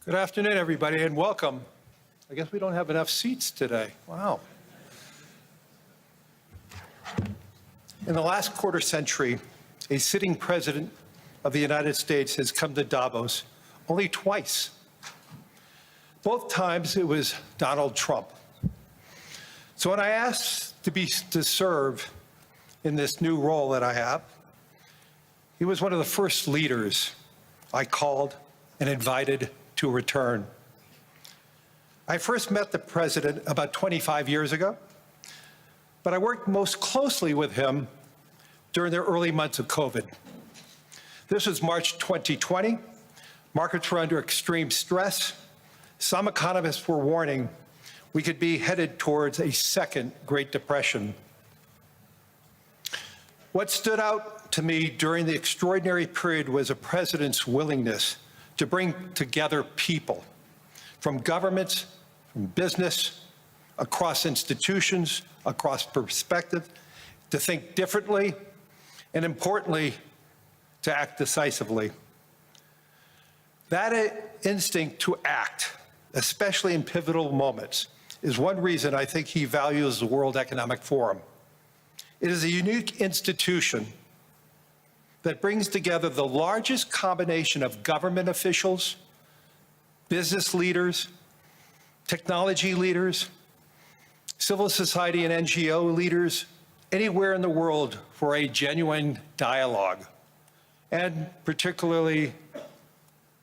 Good afternoon, everybody, and welcome. I guess we don't have enough seats today. Wow. In the last quarter century, a sitting president of the United States has come to Davos only twice. Both times it was Donald Trump. So when I asked to serve in this new role that I have, he was one of the first leaders I called and invited to return. I first met the president about 25 years ago, but I worked most closely with him during the early months of COVID. This was March 2020. Markets were under extreme stress. Some economists were warning we could be headed towards a second Great Depression. What stood out to me during the extraordinary period was a president's willingness to bring together people from governments, from business, across institutions, across perspectives, to think differently, and importantly, to act decisively. That instinct to act, especially in pivotal moments, is one reason I think he values the World Economic Forum. It is a unique institution that brings together the largest combination of government officials, business leaders, technology leaders, civil society and NGO leaders anywhere in the world for a genuine dialogue, and particularly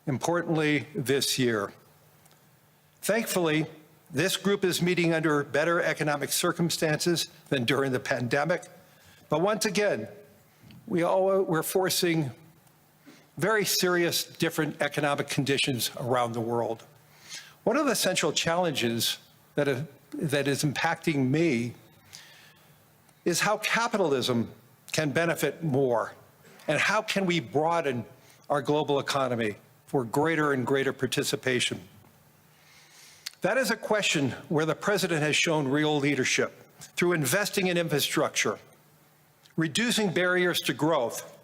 importantly this year. Thankfully, this group is meeting under better economic circumstances than during the pandemic, but once again, we're facing very serious different economic conditions around the world. One of the central challenges that is impacting me is how capitalism can benefit more, and how can we broaden our global economy for greater and greater participation. That is a question where the president has shown real leadership through investing in infrastructure, reducing barriers to growth,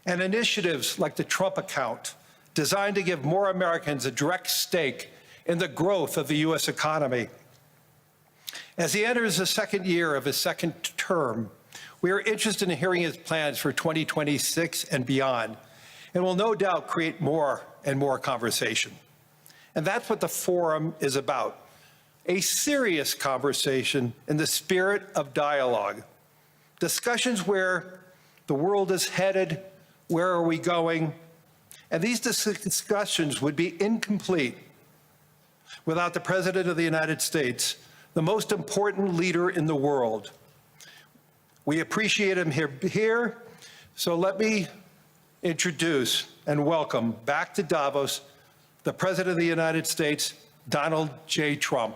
and initiatives like the Trump account, designed to give more Americans a direct stake in the growth of the U.S. economy. As he enters the second year of his second term, we are interested in hearing his plans for 2026 and beyond, and will no doubt create more and more conversation. And that's what the forum is about, a serious conversation in the spirit of dialogue. Discussions where the world is headed, where are we going, and these discussions would be incomplete without the President of the United States, the most important leader in the world. We appreciate him here, so let me introduce and welcome back to Davos the President of the United States, Donald J. Trump.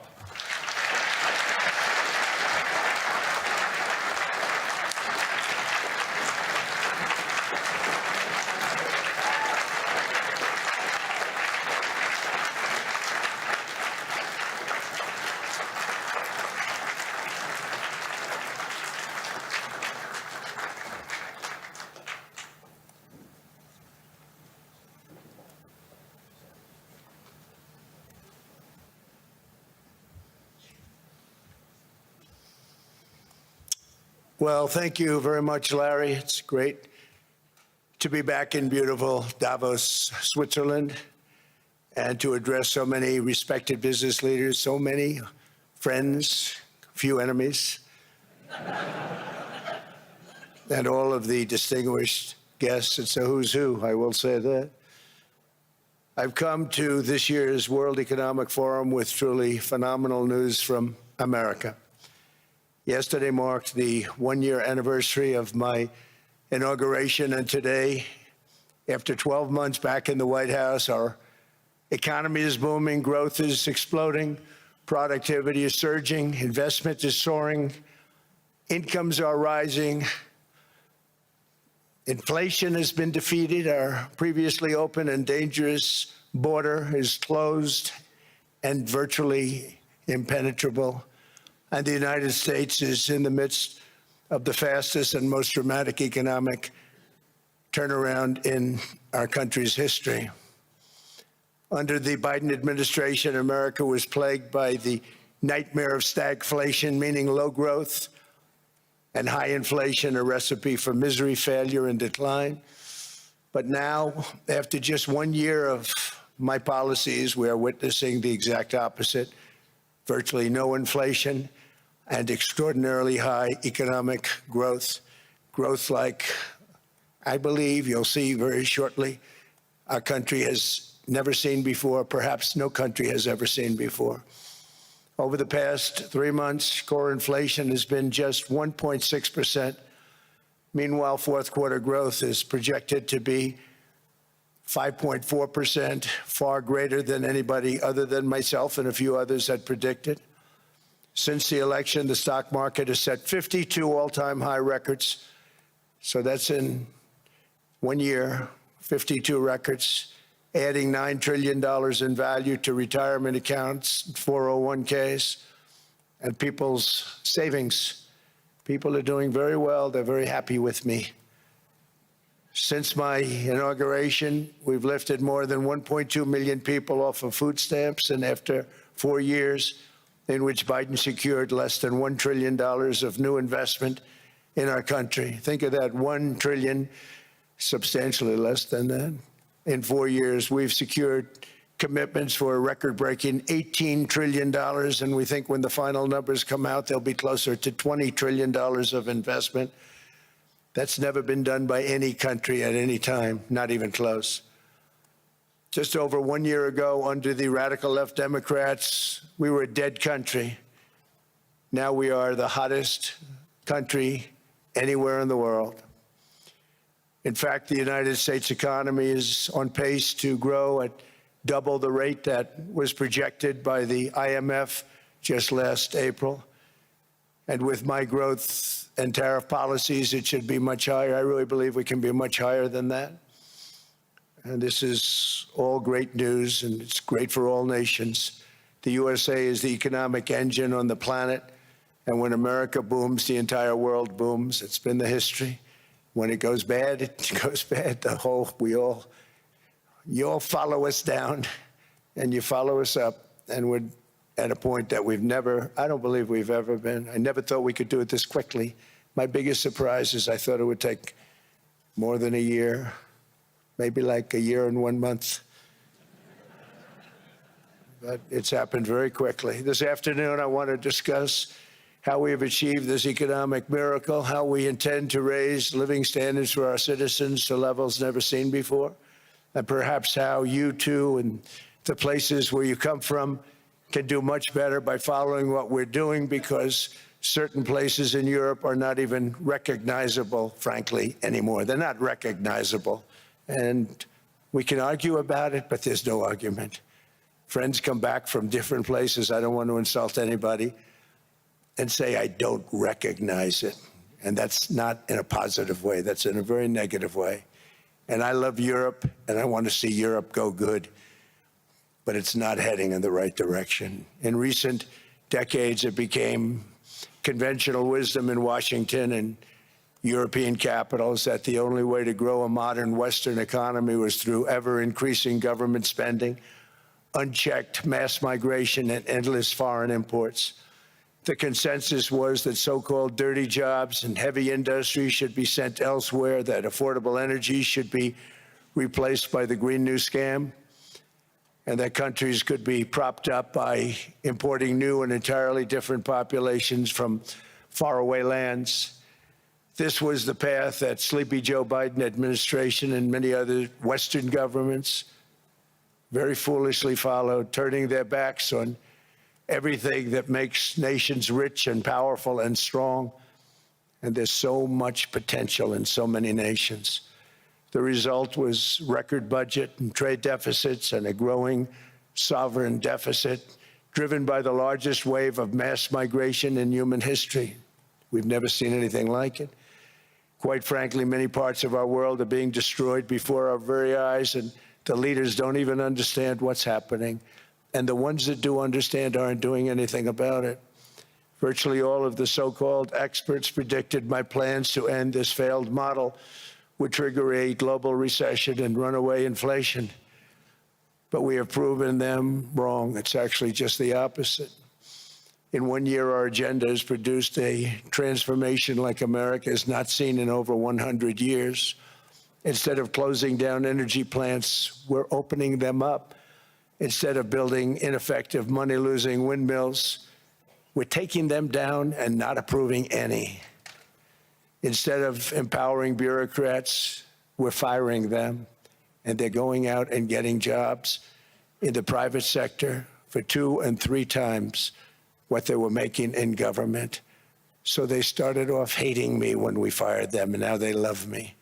Well, thank you very much, Larry. It's great to be back in beautiful Davos, Switzerland, and to address so many respected business leaders, so many friends, few enemies, and all of the distinguished guests. It's a who's who, I will say that. I've come to this year's World Economic Forum with truly phenomenal news from America. Yesterday marked the one-year anniversary of my inauguration, and today, after 12 months back in the White House, our economy is booming, growth is exploding, productivity is surging, investment is soaring, incomes are rising, inflation has been defeated, our previously open and dangerous border is closed and virtually impenetrable. And the United States is in the midst of the fastest and most dramatic economic turnaround in our country's history. Under the Biden administration, America was plagued by the nightmare of stagflation, meaning low growth, and high inflation, a recipe for misery, failure, and decline. But now, after just 1 year of my policies, we are witnessing the exact opposite: virtually no inflation and extraordinarily high economic growth. Growth like, I believe you'll see very shortly, our country has never seen before, perhaps no country has ever seen before. Over the past 3 months, core inflation has been just 1.6%. Meanwhile, fourth quarter growth is projected to be 5.4%, far greater than anybody other than myself and a few others had predicted. Since the election, the stock market has set 52 all-time high records. So that's in 1 year, 52 records, adding $9 trillion in value to retirement accounts, 401ks, and people's savings. People are doing very well. They're very happy with me. Since my inauguration, we've lifted more than 1.2 million people off of food stamps, and after 4 years in which Biden secured less than $1 trillion of new investment in our country. Think of that, 1 trillion, substantially less than that. In 4 years, we've secured commitments for a record-breaking $18 trillion, and we think when the final numbers come out, they'll be closer to $20 trillion of investment. That's never been done by any country at any time, not even close. Just over 1 year ago, under the radical left Democrats, we were a dead country. Now we are the hottest country anywhere in the world. In fact, the United States economy is on pace to grow at double the rate that was projected by the IMF just last April. And with my growth and tariff policies, it should be much higher. I really believe we can be much higher than that. And this is all great news, and it's great for all nations. The USA is the economic engine on the planet, and when America booms, the entire world booms. It's been the history. When it goes bad, it goes bad. You all follow us down, and you follow us up, and we're at a point that I don't believe we've ever been. I never thought we could do it this quickly. My biggest surprise is I thought it would take more than a year, maybe like a year and 1 month. But it's happened very quickly. This afternoon, I want to discuss how we have achieved this economic miracle, how we intend to raise living standards for our citizens to levels never seen before, and perhaps how you too and the places where you come from can do much better by following what we're doing, because certain places in Europe are not even recognizable, frankly, anymore. They're not recognizable. And we can argue about it, but there's no argument. Friends come back from different places. I don't want to insult anybody and say I don't recognize it. And that's not in a positive way. That's in a very negative way. And I love Europe, and I want to see Europe go good, but it's not heading in the right direction. In recent decades, it became conventional wisdom in Washington and European capitals that the only way to grow a modern Western economy was through ever-increasing government spending, unchecked mass migration, and endless foreign imports. The consensus was that so-called dirty jobs and heavy industry should be sent elsewhere, that affordable energy should be replaced by the Green New Scam, and that countries could be propped up by importing new and entirely different populations from faraway lands. This was the path that Sleepy Joe Biden administration and many other Western governments very foolishly followed, turning their backs on everything that makes nations rich and powerful and strong. And there's so much potential in so many nations. The result was record budget and trade deficits and a growing sovereign deficit driven by the largest wave of mass migration in human history. We've never seen anything like it. Quite frankly, many parts of our world are being destroyed before our very eyes, and the leaders don't even understand what's happening. And the ones that do understand aren't doing anything about it. Virtually all of the so-called experts predicted my plans to end this failed model would trigger a global recession and runaway inflation. but we have proven them wrong. It's actually just the opposite. In 1 year, our agenda has produced a transformation like America has not seen in over 100 years. Instead of closing down energy plants, we're opening them up. Instead of building ineffective, money-losing windmills, we're taking them down and not approving any. Instead of empowering bureaucrats, we're firing them, and they're going out and getting jobs in the private sector for 2 and 3 times what they were making in government. So they started off hating me when we fired them, and now they love me.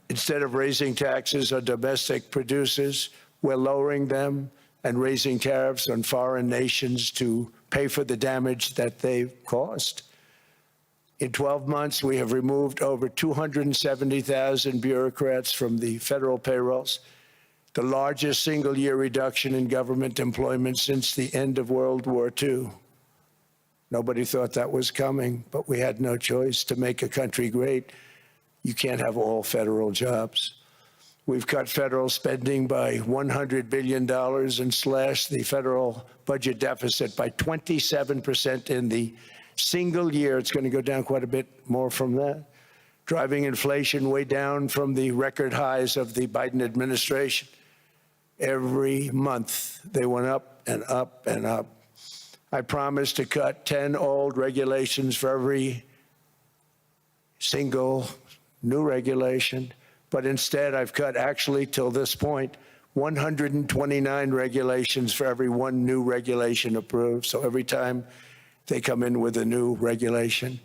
Instead of raising taxes on domestic producers, we're lowering them and raising tariffs on foreign nations to pay for the damage that they've caused. In 12 months, we have removed over 270,000 bureaucrats from the federal payrolls, the largest single-year reduction in government employment since the end of World War II. Nobody thought that was coming, but we had no choice. To make a country great, you can't have all federal jobs. We've cut federal spending by $100 billion and slashed the federal budget deficit by 27% in the single year. It's going to go down quite a bit more from that, driving inflation way down from the record highs of the Biden administration. Every month, they went up and up and up. I promised to cut 10 old regulations for every single new regulation, but instead I've cut, actually till this point, 129 regulations for every 1 new regulation approved. So every time they come in with a new regulation,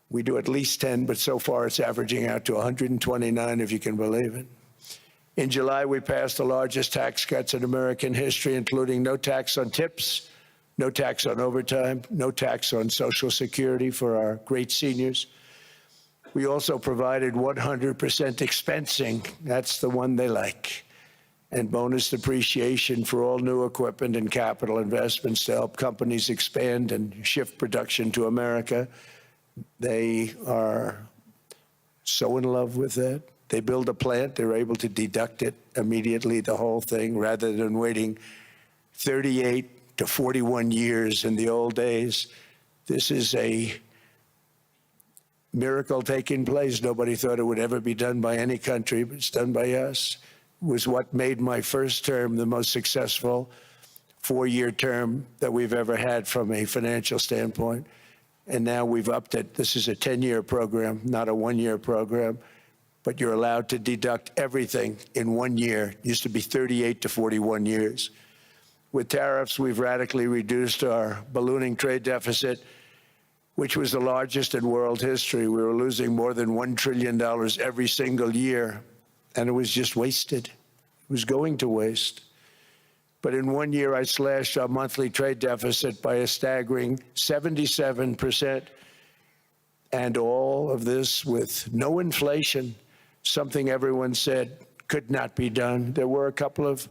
we do at least 10, but so far it's averaging out to 129, if you can believe it. In July, we passed the largest tax cuts in American history, including no tax on tips, no tax on overtime, no tax on Social Security for our great seniors. We also provided 100% expensing, that's the one they like, and bonus depreciation for all new equipment and capital investments to help companies expand and shift production to America. They are so in love with that. They build a plant, they're able to deduct it immediately, the whole thing, rather than waiting 38 to 41 years in the old days. This is a miracle taking place. Nobody thought it would ever be done by any country, but it's done by us. It was what made my first term the most successful 4-year term that we've ever had from a financial standpoint. And now we've upped it. This is a 10-year program, not a 1-year program, but you're allowed to deduct everything in 1 year. It used to be 38 to 41 years. With tariffs, we've radically reduced our ballooning trade deficit, which was the largest in world history. We were losing more than $1 trillion every single year, and it was just wasted. It was going to waste. But in 1 year, I slashed our monthly trade deficit by a staggering 77%, and all of this with no inflation, something everyone said could not be done. There were a couple of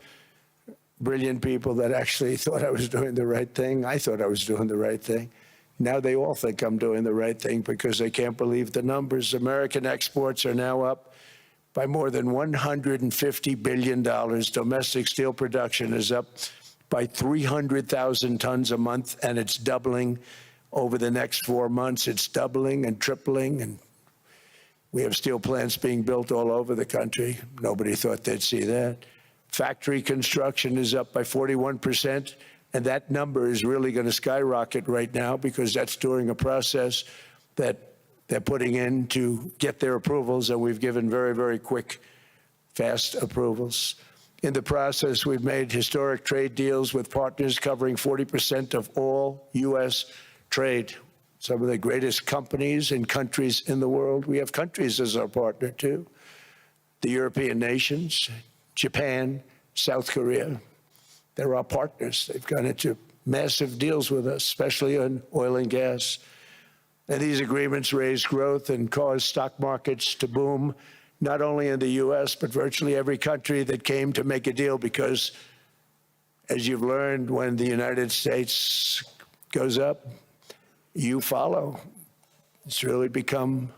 brilliant people that actually thought I was doing the right thing. I thought I was doing the right thing. Now they all think I'm doing the right thing because they can't believe the numbers. American exports are now up by more than $150 billion. Domestic steel production is up by 300,000 tons a month, and it's doubling over the next 4 months. It's doubling and tripling, and we have steel plants being built all over the country. Nobody thought they'd see that. Factory construction is up by 41%, and that number is really going to skyrocket right now because that's during a process that they're putting in to get their approvals, and we've given very, very quick, fast approvals. In the process, we've made historic trade deals with partners covering 40% of all U.S. trade. Some of the greatest companies and countries in the world. We have countries as our partner, too. The European nations, Japan, South Korea. They're our partners. They've gone into massive deals with us, especially on oil and gas. And these agreements raise growth and cause stock markets to boom, not only in the U.S., but virtually every country that came to make a deal, because as you've learned, when the United States goes up, you follow. It's really become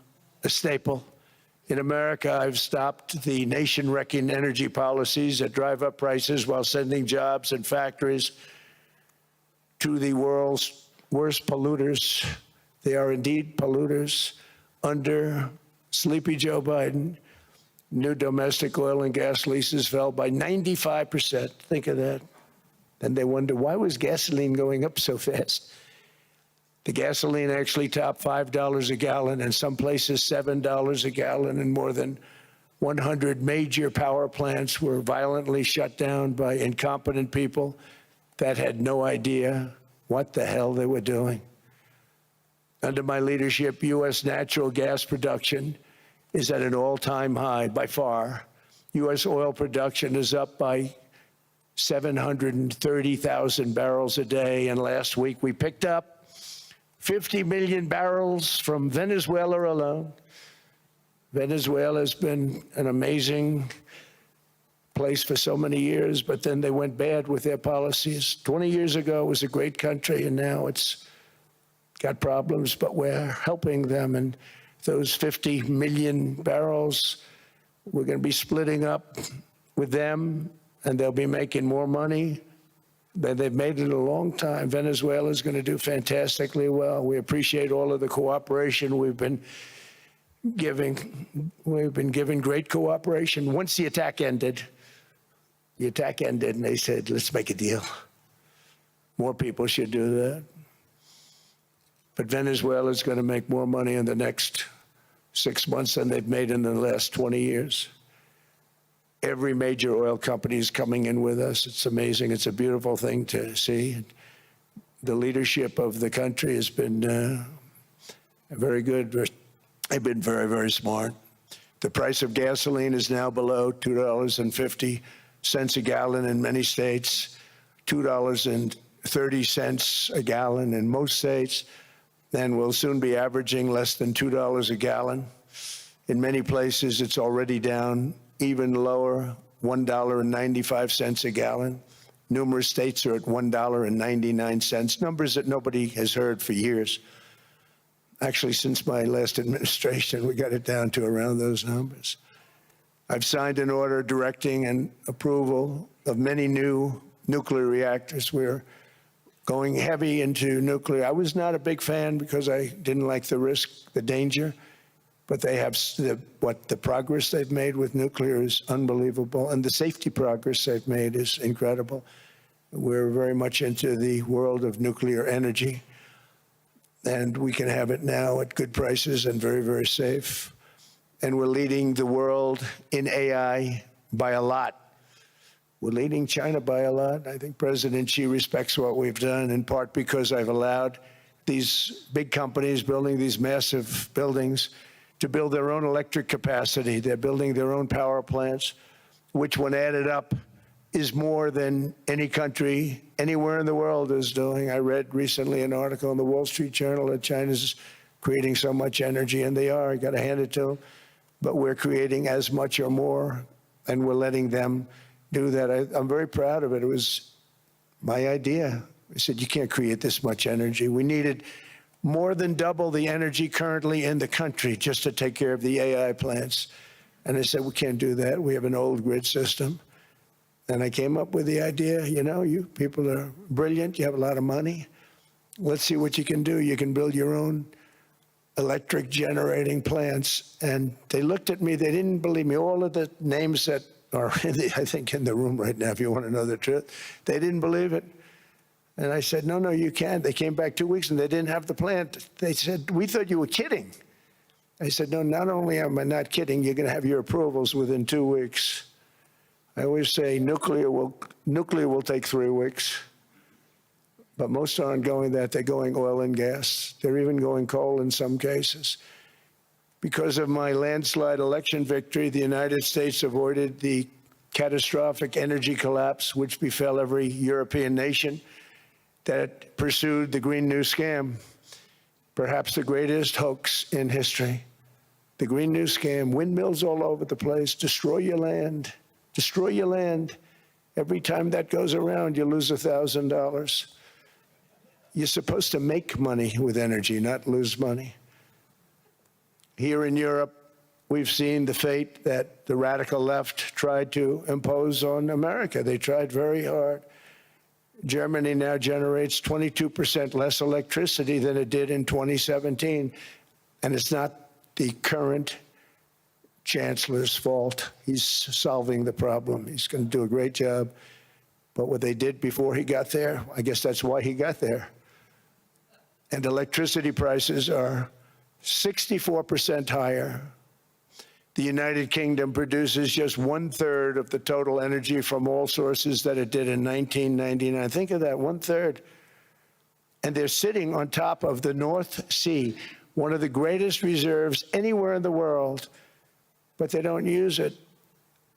a staple In America, I've stopped the nation-wrecking energy policies that drive up prices while sending jobs and factories to the world's worst polluters. They are indeed polluters. Under sleepy Joe Biden, new domestic oil and gas leases fell by 95%. Think of that. And they wonder, why was gasoline going up so fast? The gasoline actually topped $5 a gallon, and some places $7 a gallon, and more than 100 major power plants were violently shut down by incompetent people that had no idea what the hell they were doing. Under my leadership, U.S. natural gas production is at an all-time high by far. U.S. oil production is up by 730,000 barrels a day, and last week we picked up 50 million barrels from Venezuela alone. Venezuela has been an amazing place for so many years, but then they went bad with their policies. 20 years ago, it was a great country, and now it's got problems, but we're helping them. And those 50 million barrels, we're going to be splitting up with them, and they'll be making more money. They've made it a long time. Venezuela is going to do fantastically well. We appreciate all of the cooperation we've been giving. We've been giving great cooperation. Once the attack ended, and they said, let's make a deal. More people should do that. But Venezuela is going to make more money in the next 6 months than they've made in the last 20 years. Every major oil company is coming in with us. It's amazing. It's a beautiful thing to see. The leadership of the country has been very good. They've been very, very smart. The price of gasoline is now below $2.50 a gallon in many states, $2.30 a gallon in most states, and will soon be averaging less than $2 a gallon. In many places, it's already down even lower, $1.95 a gallon. Numerous states are at $1.99, numbers that nobody has heard for years. Actually, since my last administration, we got it down to around those numbers. I've signed an order directing and approval of many new nuclear reactors. We're going heavy into nuclear. I was not a big fan because I didn't like the risk, the danger. But they have the progress they've made with nuclear is unbelievable, and the safety progress they've made is incredible. We're very much into the world of nuclear energy, and we can have it now at good prices and very, very safe. And we're leading the world in AI by a lot. We're leading China by a lot. I think President Xi respects what we've done, in part because I've allowed these big companies building these massive buildings to build their own electric capacity. They're building their own power plants, which when added up is more than any country anywhere in the world is doing. I read recently an article in the Wall Street Journal that China's creating so much energy, and they are, I gotta hand it to them, but we're creating as much or more, and we're letting them do that. I'm very proud of it. It was my idea. I said, you can't create this much energy. We needed more than double the energy currently in the country just to take care of the AI plants. And I said, we can't do that. We have an old grid system. And I came up with the idea, you know, you people are brilliant. You have a lot of money. Let's see what you can do. You can build your own electric generating plants. And they looked at me. They didn't believe me. All of the names that are, I think, in the room right now, if you want to know the truth, they didn't believe it. And I said, no, you can't. They came back 2 weeks and they didn't have the plant. They said, we thought you were kidding. I said, no, not only am I not kidding, you're going to have your approvals within 2 weeks. I always say nuclear will take 3 weeks, but most aren't going that. They're going oil and gas. They're even going coal in some cases. Because of my landslide election victory, the United States avoided the catastrophic energy collapse which befell every European nation that pursued the Green New Scam, perhaps the greatest hoax in history. The Green New Scam, windmills all over the place, destroy your land, destroy your land. Every time that goes around, you lose $1,000. You're supposed to make money with energy, not lose money. Here in Europe, we've seen the fate that the radical left tried to impose on America. They tried very hard. Germany now generates 22% less electricity than it did in 2017. And it's not the current chancellor's fault. He's solving the problem. He's going to do a great job. But what they did before he got there, I guess that's why he got there. And electricity prices are 64% higher. The United Kingdom produces just 1/3 of the total energy from all sources that it did in 1999. Think of that, 1/3. And they're sitting on top of the North Sea, one of the greatest reserves anywhere in the world, but they don't use it.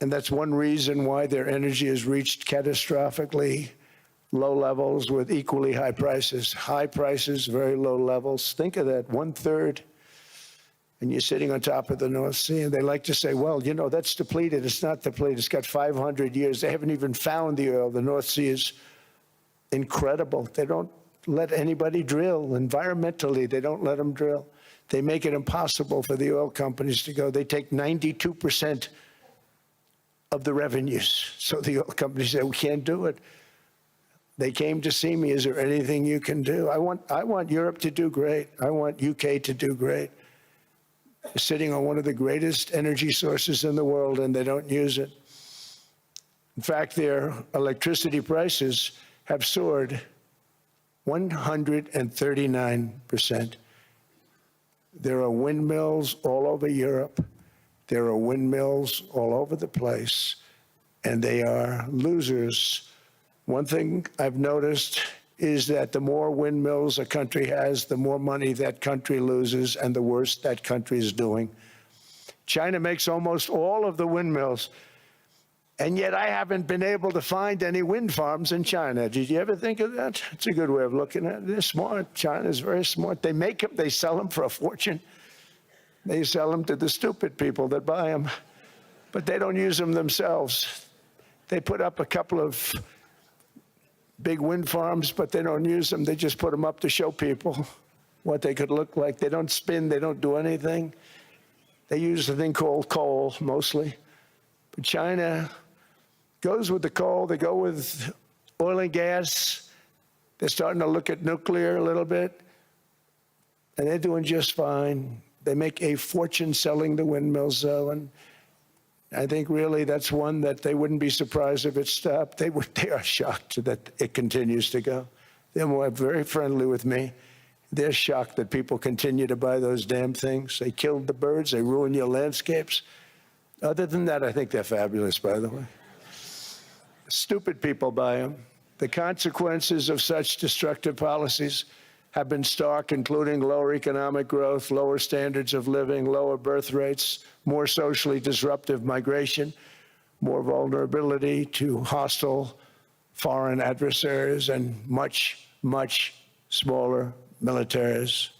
And that's one reason why their energy has reached catastrophically low levels with equally high prices. High prices, very low levels. Think of that, 1/3. And you're sitting on top of the North Sea. And they like to say, well, you know, that's depleted. It's not depleted. It's got 500 years. They haven't even found the oil. The North Sea is incredible. They don't let anybody drill. Environmentally, they don't let them drill. They make it impossible for the oil companies to go. They take 92% of the revenues. So the oil companies say, we can't do it. They came to see me. Is there anything you can do? I want Europe to do great. I want UK to do great. They're sitting on one of the greatest energy sources in the world, and they don't use it. In fact, their electricity prices have soared 139%. There are windmills all over Europe. There are windmills all over the place, and they are losers. One thing I've noticed is that the more windmills a country has, the more money that country loses and the worse that country is doing. China makes almost all of the windmills, and yet I haven't been able to find any wind farms in China. Did you ever think of that? It's a good way of looking at it. They're smart. China's very smart. They make them, they sell them for a fortune. They sell them to the stupid people that buy them, but they don't use them themselves. They put up a couple of big wind farms, but they don't use them. They just put them up to show people what they could look like. They don't spin. They don't do anything. They use a thing called coal, mostly. But China goes with the coal. They go with oil and gas. They're starting to look at nuclear a little bit, and they're doing just fine. They make a fortune selling the windmills, though, and I think really that's one that they wouldn't be surprised if it stopped. They are shocked that it continues to go. They're very friendly with me. They're shocked that people continue to buy those damn things. They killed the birds. They ruin your landscapes. Other than that, I think they're fabulous, by the way. Stupid people buy them. The consequences of such destructive policies have been stark, including lower economic growth, lower standards of living, lower birth rates, more socially disruptive migration, more vulnerability to hostile foreign adversaries, and much, much smaller militaries.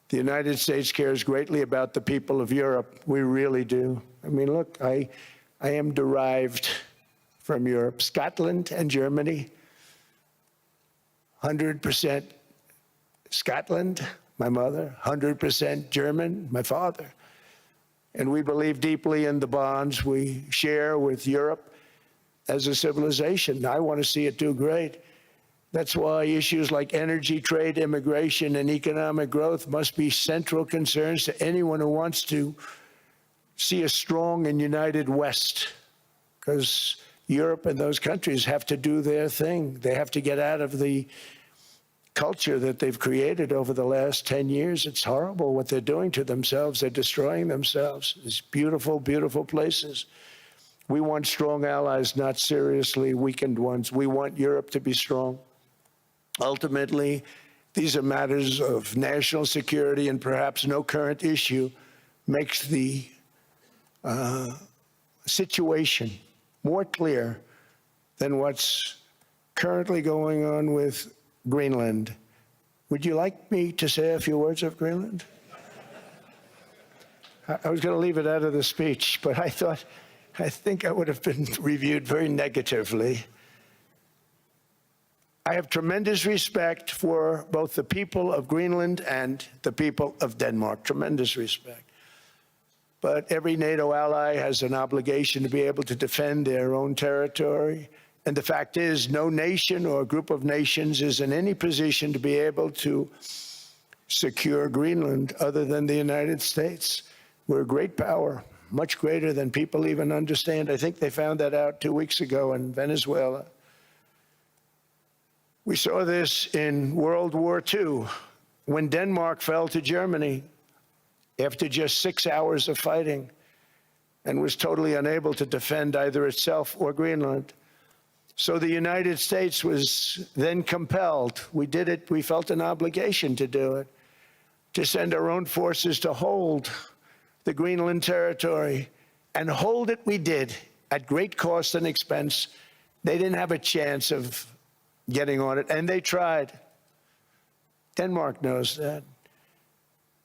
The United States cares greatly about the people of Europe. We really do. I mean, look, I am derived from Europe. Scotland and Germany, 100% Scotland, my mother, 100% German, my father. And we believe deeply in the bonds we share with Europe as a civilization. I want to see it do great. That's why issues like energy, trade, immigration, and economic growth must be central concerns to anyone who wants to see a strong and united West, because Europe and those countries have to do their thing. They have to get out of the culture that they've created over the last 10 years. It's horrible what they're doing to themselves. They're destroying themselves. It's beautiful, beautiful places. We want strong allies, not seriously weakened ones. We want Europe to be strong. Ultimately, these are matters of national security, and perhaps no current issue makes the situation more clear than what's currently going on with Greenland. Would you like me to say a few words of Greenland? I was going to leave it out of the speech, but I think I would have been reviewed very negatively. I have tremendous respect for both the people of Greenland and the people of Denmark, tremendous respect. But every NATO ally has an obligation to be able to defend their own territory. And the fact is, no nation or group of nations is in any position to be able to secure Greenland other than the United States. We're a great power, much greater than people even understand. I think they found that out 2 weeks ago in Venezuela. We saw this in World War II, when Denmark fell to Germany after just 6 hours of fighting and was totally unable to defend either itself or Greenland. So the United States was then compelled, we did it, we felt an obligation to do it, to send our own forces to hold the Greenland territory, and hold it we did at great cost and expense. They didn't have a chance of getting on it, and they tried. Denmark knows that.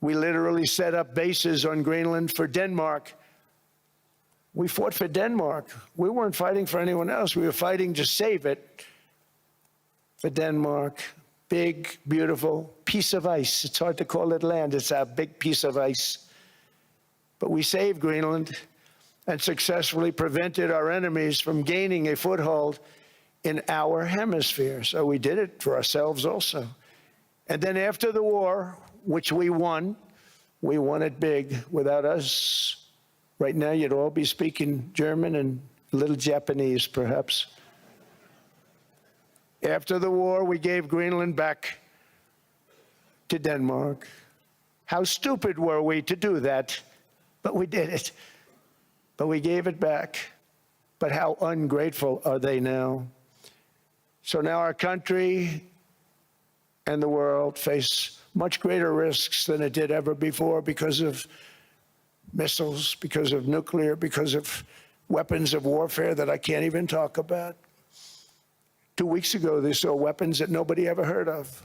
We literally set up bases on Greenland for Denmark. We fought for Denmark. We weren't fighting for anyone else. We were fighting to save it for Denmark. Big, beautiful piece of ice. It's hard to call it land. It's a big piece of ice. But we saved Greenland and successfully prevented our enemies from gaining a foothold in our hemisphere. So we did it for ourselves also. And then after the war, which we won it big. Without us, right now you'd all be speaking German and a little Japanese, perhaps. After the war, we gave Greenland back to Denmark. How stupid were we to do that? But we did it. But we gave it back. But how ungrateful are they now? So now our country and the world face much greater risks than it did ever before because of missiles, because of nuclear, because of weapons of warfare that I can't even talk about. 2 weeks ago, they saw weapons that nobody ever heard of.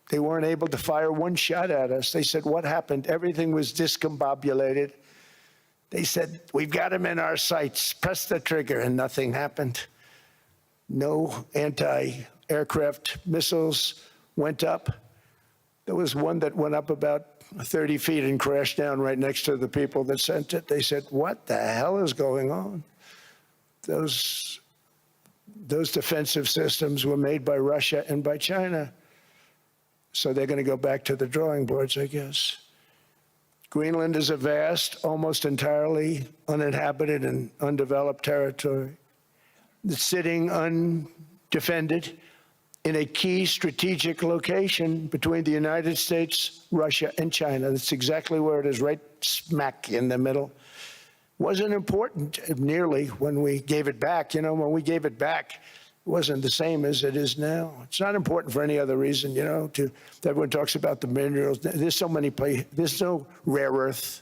They weren't able to fire one shot at us. They said, what happened? Everything was discombobulated. They said, we've got them in our sights. Press the trigger, and nothing happened. No anti-aircraft missiles went up. There was one that went up about 30 feet and crashed down right next to the people that sent it. They said, what the hell is going on? Those defensive systems were made by Russia and by China. So they're going to go back to the drawing boards, I guess. Greenland is a vast, almost entirely uninhabited and undeveloped territory. It's sitting undefended in a key strategic location between the United States, Russia, and China. That's exactly where it is, right smack in the middle. Wasn't important nearly when we gave it back. You know, when we gave it back, it wasn't the same as it is now. It's not important for any other reason, you know, everyone talks about the minerals. There's so many places. There's no rare earth,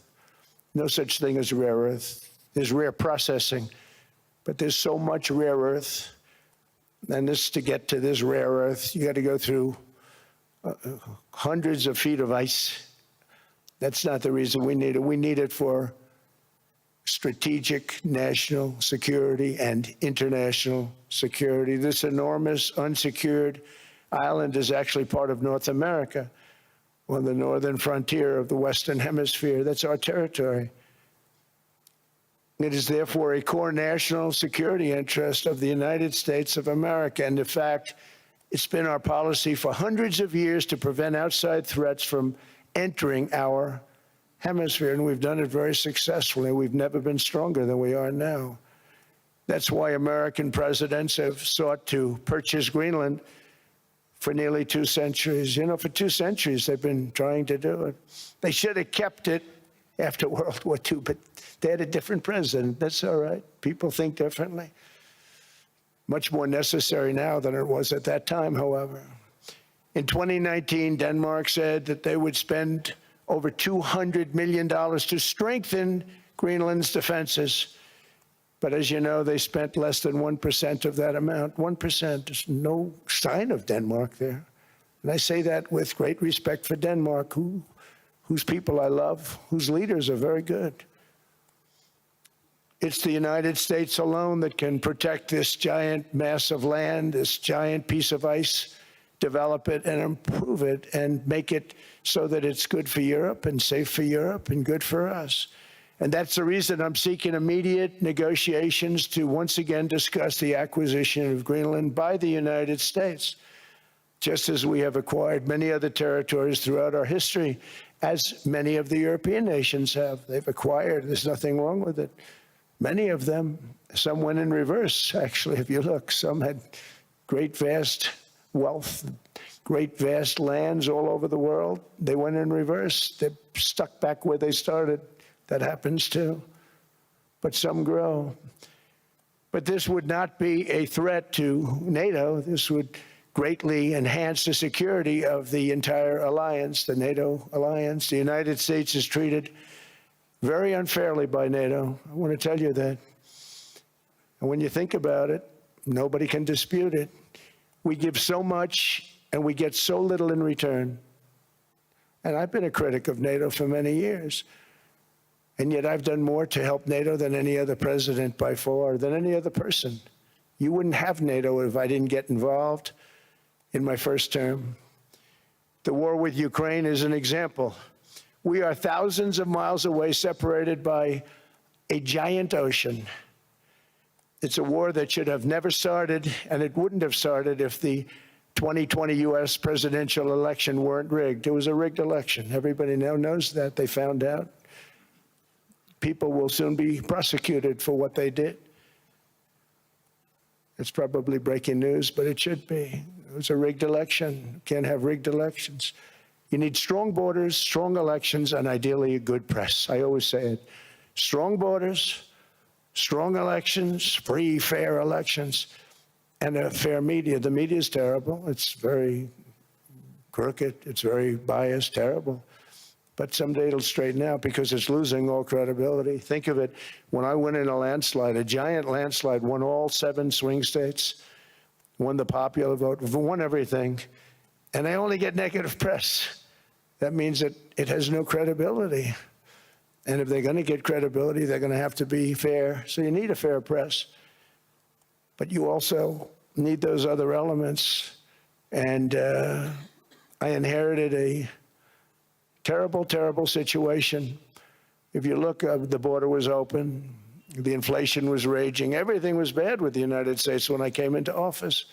no such thing as rare earth. There's rare processing, but there's so much rare earth. And this, to get to this rare earth, you got to go through hundreds of feet of ice. That's not the reason we need it. We need it for strategic national security and international security. This enormous unsecured island is actually part of North America, on the northern frontier of the Western Hemisphere. That's our territory. It is therefore a core national security interest of the United States of America. And in fact, it's been our policy for hundreds of years to prevent outside threats from entering our hemisphere, and we've done it very successfully. We've never been stronger than we are now. That's why American presidents have sought to purchase Greenland for nearly 2 centuries. You know, for 2 centuries they've been trying to do it. They should have kept it after World War II, but they had a different president. That's all right. People think differently. Much more necessary now than it was at that time, however. In 2019, Denmark said that they would spend over $200 million to strengthen Greenland's defenses. But as you know, they spent less than 1% of that amount. 1%, there's no sign of Denmark there. And I say that with great respect for Denmark, whose people I love, whose leaders are very good. It's the United States alone that can protect this giant mass of land, this giant piece of ice, develop it and improve it and make it so that it's good for Europe and safe for Europe and good for us. And that's the reason I'm seeking immediate negotiations to once again discuss the acquisition of Greenland by the United States, just as we have acquired many other territories throughout our history, as many of the European nations have. They've acquired, there's nothing wrong with it. Many of them, some went in reverse, actually, if you look. Some had great, vast wealth, great, vast lands all over the world. They went in reverse. They're stuck back where they started. That happens too. But some grow. But this would not be a threat to NATO. This would greatly enhance the security of the entire alliance, the NATO alliance. The United States is treated very unfairly by NATO. I want to tell you that. And when you think about it, nobody can dispute it. We give so much and we get so little in return. And I've been a critic of NATO for many years. And yet I've done more to help NATO than any other president by far, than any other person. You wouldn't have NATO if I didn't get involved in my first term. The war with Ukraine is an example. We are thousands of miles away, separated by a giant ocean. It's a war that should have never started, and it wouldn't have started if the 2020 U.S. presidential election weren't rigged. It was a rigged election. Everybody now knows that. They found out. People will soon be prosecuted for what they did. It's probably breaking news, but it should be. It was a rigged election. You can't have rigged elections. You need strong borders, strong elections, and ideally a good press. I always say it. Strong borders, strong elections, free, fair elections, and a fair media. The media is terrible. It's very crooked. It's very biased, terrible. But someday it'll straighten out because it's losing all credibility. Think of it, when I went in a landslide, a giant landslide, won all 7 swing states, won the popular vote, won everything, and I only get negative press. That means that it has no credibility. And if they're going to get credibility, they're going to have to be fair. So you need a fair press. But you also need those other elements. And I inherited a terrible, terrible situation. If you look, the border was open, the inflation was raging, everything was bad with the United States when I came into office.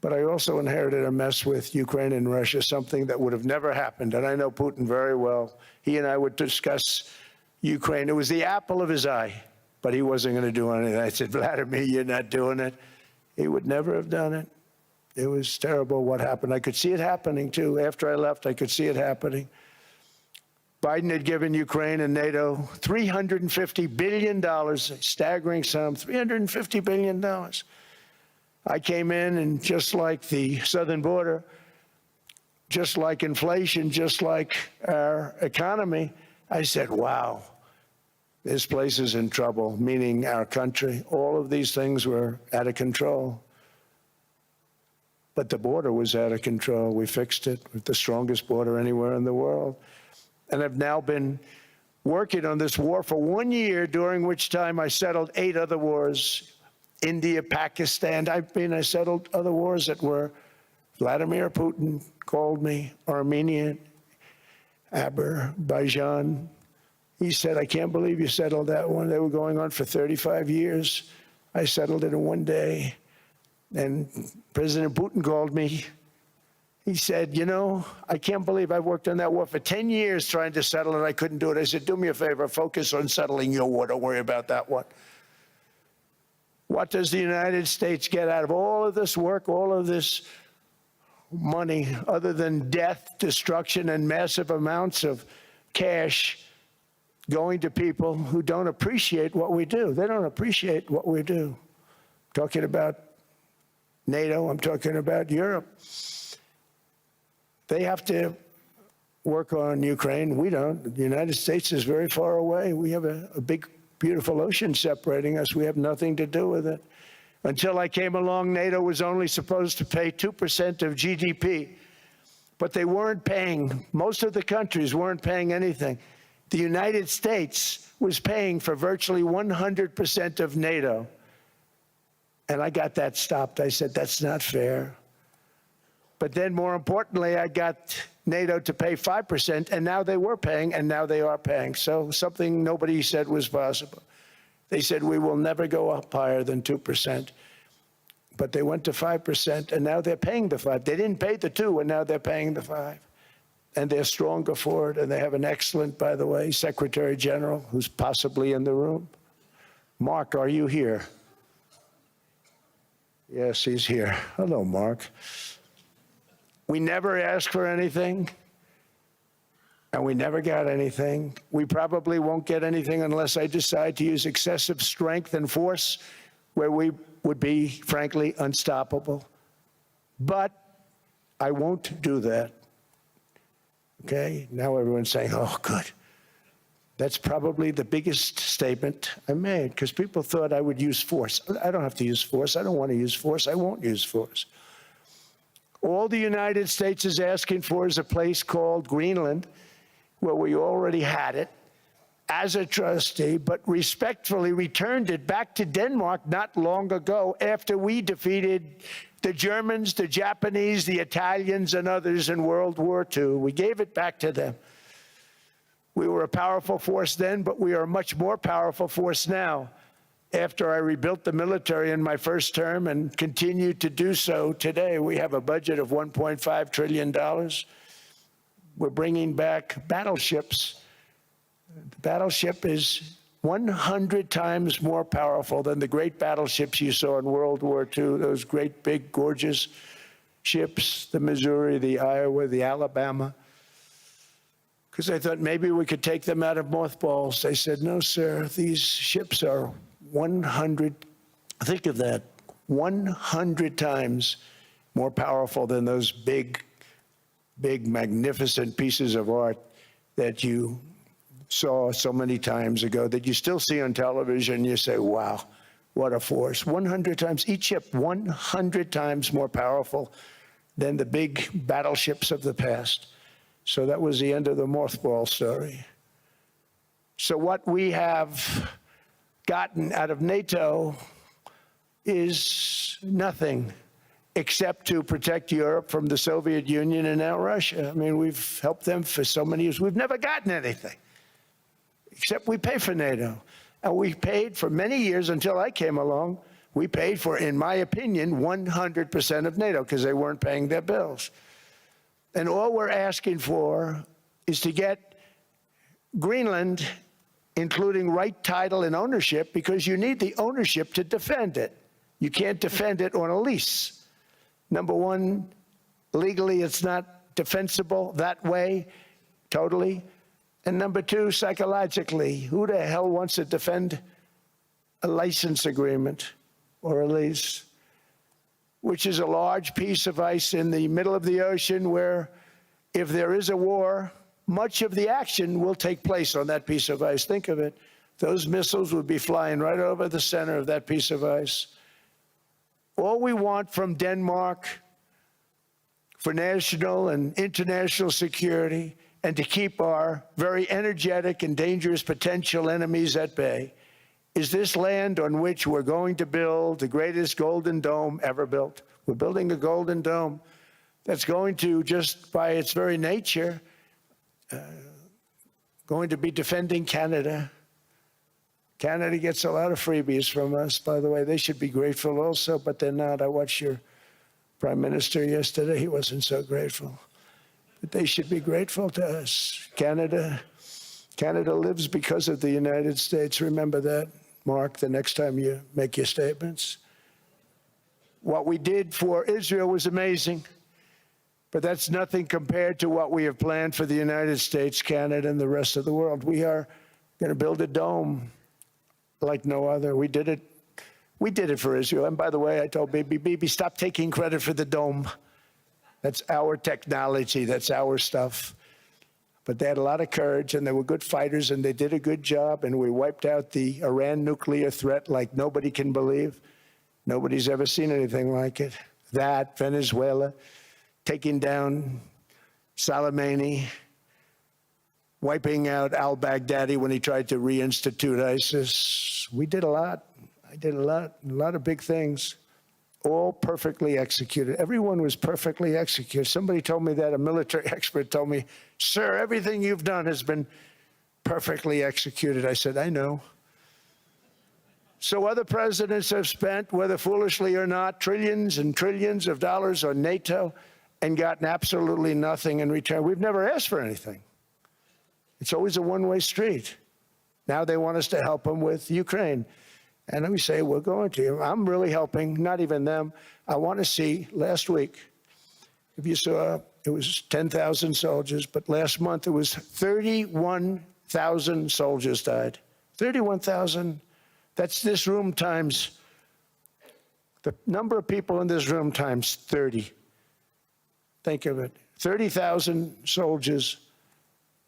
But I also inherited a mess with Ukraine and Russia, something that would have never happened. And I know Putin very well. He and I would discuss Ukraine. It was the apple of his eye, but he wasn't going to do anything. I said, Vladimir, you're not doing it. He would never have done it. It was terrible what happened. I could see it happening, too. After I left, I could see it happening. Biden had given Ukraine and NATO $350 billion, a staggering sum, $350 billion. I came in, and just like the southern border, just like inflation, just like our economy, I said, wow, this place is in trouble, meaning our country. All of these things were out of control. But the border was out of control. We fixed it with the strongest border anywhere in the world. And I've now been working on this war for 1 year, during which time I settled 8 other wars. India, Pakistan, I settled other wars that were, Vladimir Putin called me, Armenia, Azerbaijan. He said, I can't believe you settled that one. They were going on for 35 years. I settled it in 1 day. And President Putin called me. He said, you know, I can't believe I worked on that war for 10 years trying to settle it. I couldn't do it. I said, do me a favor, focus on settling your war. Don't worry about that one. What does the United States get out of all of this work, all of this money, other than death, destruction, and massive amounts of cash going to people who don't appreciate what we do? They don't appreciate what we do. I'm talking about NATO, I'm talking about Europe. They have to work on Ukraine. We don't. The United States is very far away. We have a big, beautiful ocean separating us. We have nothing to do with it. Until I came along, NATO was only supposed to pay 2% of GDP. But they weren't paying. Most of the countries weren't paying anything. The United States was paying for virtually 100% of NATO. And I got that stopped. I said, that's not fair. But then, more importantly, I got NATO to pay 5%, and now they were paying, and now they are paying. So something nobody said was possible. They said, we will never go up higher than 2%. But they went to 5%, and now they're paying the 5. They didn't pay the 2, and now they're paying the 5. And they're stronger for it, and they have an excellent, by the way, Secretary General, who's possibly in the room. Mark, are you here? Yes, he's here. Hello, Mark. We never asked for anything, and we never got anything. We probably won't get anything unless I decide to use excessive strength and force, where we would be, frankly, unstoppable. But I won't do that. Okay? Now everyone's saying, oh, good. That's probably the biggest statement I made, because people thought I would use force. I don't have to use force. I don't want to use force. I won't use force. All the United States is asking for is a place called Greenland, where we already had it as a trustee, but respectfully returned it back to Denmark not long ago after we defeated the Germans, the Japanese, the Italians, and others in World War II. We gave it back to them. We were a powerful force then, but we are a much more powerful force now, after I rebuilt the military in my first term and continue to do so today. We have a budget of $1.5 trillion. We're bringing back battleships. The battleship is 100 times more powerful than the great battleships you saw in World War II, those great, big, gorgeous ships, the Missouri, the Iowa, the Alabama. Because I thought maybe we could take them out of mothballs. They said, no, sir, these ships are 100, think of that, 100 times more powerful than those big, magnificent pieces of art that you saw so many times ago, that you still see on television. You say, wow, what a force. 100 times, each ship 100 times more powerful than the big battleships of the past. So that was the end of the mothball story. So what we have gotten out of NATO is nothing except to protect Europe from the Soviet Union and now Russia. I mean, we've helped them for so many years. We've never gotten anything, except we pay for NATO. And we paid for many years until I came along. We paid for, in my opinion, 100% of NATO because they weren't paying their bills. And all we're asking for is to get Greenland, including right title and ownership, because you need the ownership to defend it. You can't defend it on a lease. Number one, legally it's not defensible that way, totally. And number two, psychologically, who the hell wants to defend a license agreement or a lease, which is a large piece of ice in the middle of the ocean where if there is a war, much of the action will take place on that piece of ice. Think of it. Those missiles would be flying right over the center of that piece of ice. All we want from Denmark for national and international security and to keep our very energetic and dangerous potential enemies at bay is this land on which we're going to build the greatest golden dome ever built. We're building a golden dome that's going to, just by its very nature, going to be defending Canada. Canada gets a lot of freebies from us, by the way. They should be grateful also, but they're not. I watched your Prime Minister yesterday. He wasn't so grateful. But they should be grateful to us. Canada lives because of the United States. Remember that, Mark, the next time you make your statements. What we did for Israel was amazing, but that's nothing compared to what we have planned for the United States, Canada, and the rest of the world. We are going to build a dome like no other. We did it for Israel. And by the way, I told Bibi, stop taking credit for the dome. That's our technology. That's our stuff. But they had a lot of courage, and they were good fighters, and they did a good job, and we wiped out the Iran nuclear threat like nobody can believe. Nobody's ever seen anything like it. That, Venezuela, taking down Soleimani, wiping out al-Baghdadi when he tried to reinstitute ISIS. We did a lot. I did a lot of big things. all perfectly executed. Everyone was perfectly executed. Somebody told me that, a military expert told me, "Sir, everything you've done has been perfectly executed." I said, "I know." So other presidents have spent, whether foolishly or not, trillions and trillions of dollars on NATO and gotten absolutely nothing in return. We've never asked for anything. It's always a one-way street. Now they want us to help them with Ukraine. And we say, we're going to. I'm really helping, not even them. I want to see, last week, if you saw, it was 10,000 soldiers, but last month it was 31,000 soldiers died. 31,000. That's this room times, the number of people in this room times 30. Think of it. 30,000 soldiers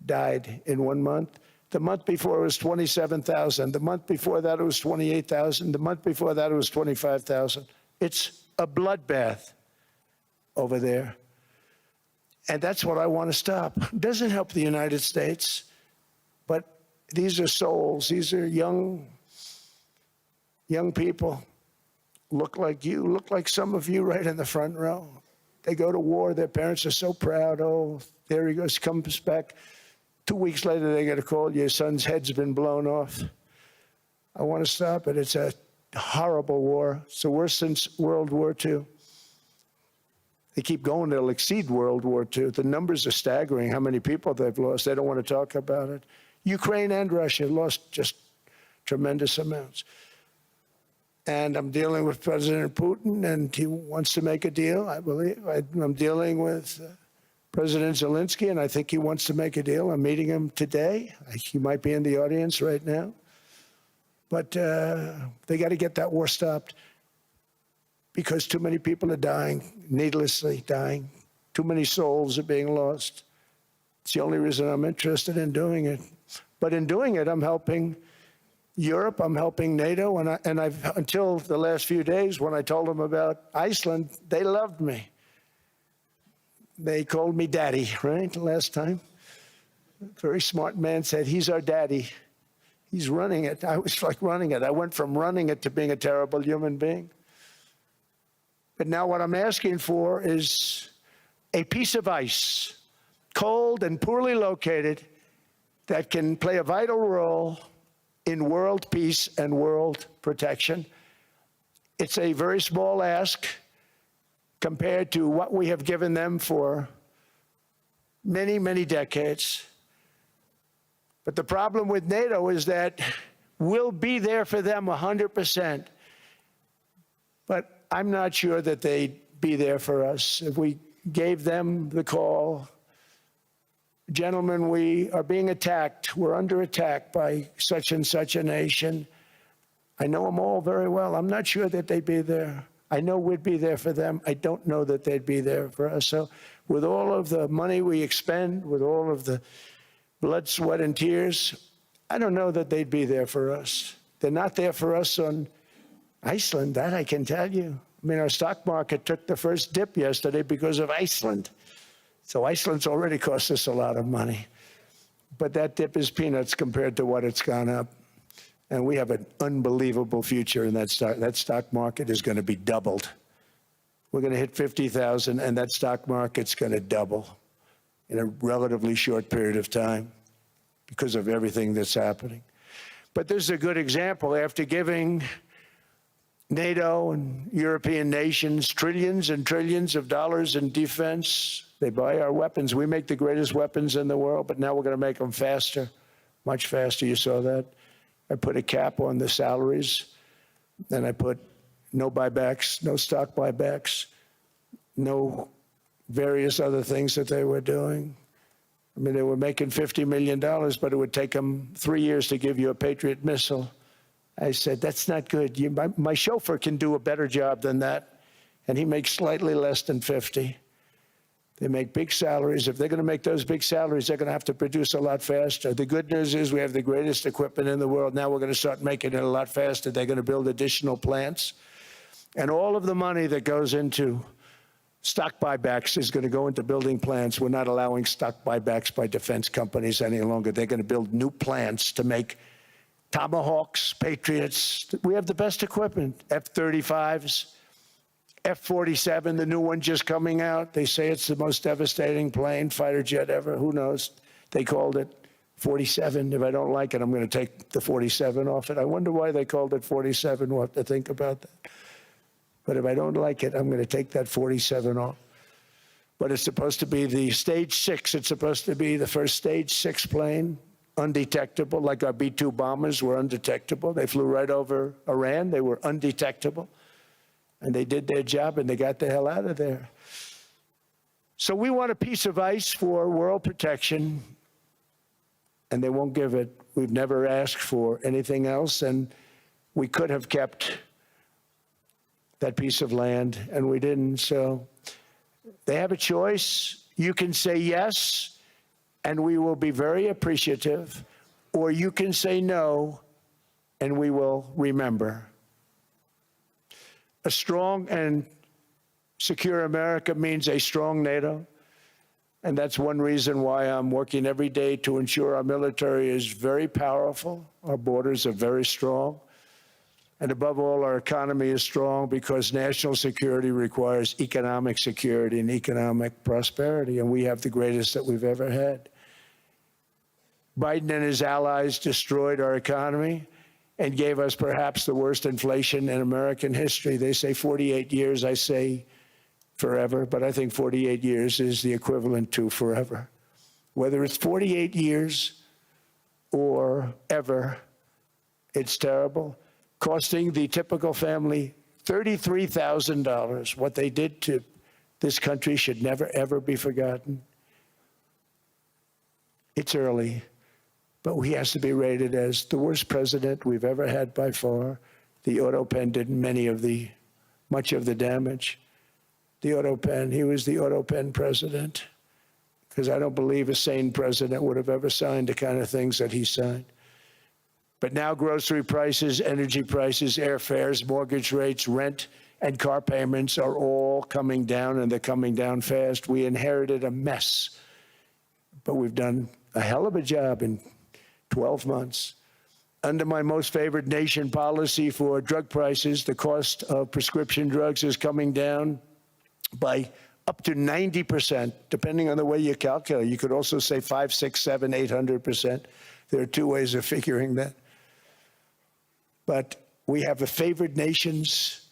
died in 1 month. The month before it was 27,000. The month before that it was 28,000. The month before that it was 25,000. It's a bloodbath over there. And that's what I want to stop. It doesn't help the United States, but these are souls. These are young people. Look like you, look like some of you right in the front row. They go to war. Their parents are so proud. Oh, there he goes, comes back. 2 weeks later, they get a call, your son's head's been blown off. I want to stop it. It's a horrible war. It's the worst since World War II. They keep going, they'll exceed World War II. The numbers are staggering, how many people they've lost. They don't want to talk about it. Ukraine and Russia lost just tremendous amounts. And I'm dealing with President Putin, and he wants to make a deal, I believe. I'm dealing with President Zelensky, and I think he wants to make a deal. I'm meeting him today. He might be in the audience right now. But they got to get that war stopped because too many people are dying, needlessly dying. Too many souls are being lost. It's the only reason I'm interested in doing it. But in doing it, I'm helping Europe, I'm helping NATO, and I've until the last few days when I told them about Iceland, they loved me. They called me daddy, right, last time. A very smart man said, he's our daddy. He's running it. I was like running it. I went from running it to being a terrible human being. But now what I'm asking for is a piece of ice, cold and poorly located, that can play a vital role in world peace and world protection. It's a very small ask compared to what we have given them for many, many decades. But the problem with NATO is that we'll be there for them 100%. But I'm not sure that they'd be there for us. If we gave them the call, gentlemen, we are being attacked. We're under attack by such and such a nation. I know them all very well. I'm not sure that they'd be there. I know we'd be there for them. I don't know that they'd be there for us. So with all of the money we expend, with all of the blood, sweat, and tears, I don't know that they'd be there for us. They're not there for us on Iceland, that I can tell you. I mean, our stock market took the first dip yesterday because of Iceland. So Iceland's already cost us a lot of money. But that dip is peanuts compared to what it's gone up. And we have an unbelievable future in that stock. That stock market is going to be doubled. We're going to hit 50,000, and that stock market's going to double in a relatively short period of time because of everything that's happening. But this is a good example. After giving NATO and European nations trillions and trillions of dollars in defense, they buy our weapons. We make the greatest weapons in the world, but now we're going to make them faster, much faster. You saw that. I put a cap on the salaries, and I put no buybacks, no stock buybacks, no various other things that they were doing. I mean, they were making $50 million, but it would take them 3 years to give you a Patriot missile. I said, that's not good. My chauffeur can do a better job than that, and he makes slightly less than 50. They make big salaries. If they're going to make those big salaries, they're going to have to produce a lot faster. The good news is we have the greatest equipment in the world. Now we're going to start making it a lot faster. They're going to build additional plants. And all of the money that goes into stock buybacks is going to go into building plants. We're not allowing stock buybacks by defense companies any longer. They're going to build new plants to make Tomahawks, Patriots. We have the best equipment, F-35s. F-47, the new one just coming out. They say it's the most devastating plane, fighter jet ever. Who knows? They called it 47. If I don't like it, I'm going to take the 47 off it. I wonder why they called it 47. We'll have to think about that. But if I don't like it, I'm going to take that 47 off. But it's supposed to be the stage 6. It's supposed to be the first stage 6 plane, undetectable, like our B-2 bombers were undetectable. They flew right over Iran. They were undetectable. And they did their job, and they got the hell out of there. So we want a piece of ice for world protection, and they won't give it. We've never asked for anything else, and we could have kept that piece of land, and we didn't. So they have a choice. You can say yes, and we will be very appreciative, or you can say no, and we will remember. A strong and secure America means a strong NATO, and that's one reason why I'm working every day to ensure our military is very powerful, our borders are very strong, and above all, our economy is strong because national security requires economic security and economic prosperity, and we have the greatest that we've ever had. Biden and his allies destroyed our economy and gave us perhaps the worst inflation in American history. They say 48 years, I say forever, but I think 48 years is the equivalent to forever. Whether it's 48 years or ever, it's terrible, costing the typical family $33,000. What they did to this country should never, ever be forgotten. It's early, but he has to be rated as the worst president we've ever had by far. The auto pen did much of the damage. The auto pen, he was the auto pen president, because I don't believe a sane president would have ever signed the kind of things that he signed. But now grocery prices, energy prices, airfares, mortgage rates, rent, and car payments are all coming down, and they're coming down fast. We inherited a mess, but we've done a hell of a job in 12 months. Under my most favored nation policy for drug prices, the cost of prescription drugs is coming down by up to 90%, depending on the way you calculate. You could also say 5, 6, 7, 800%. There are two ways of figuring that. But we have a favored nations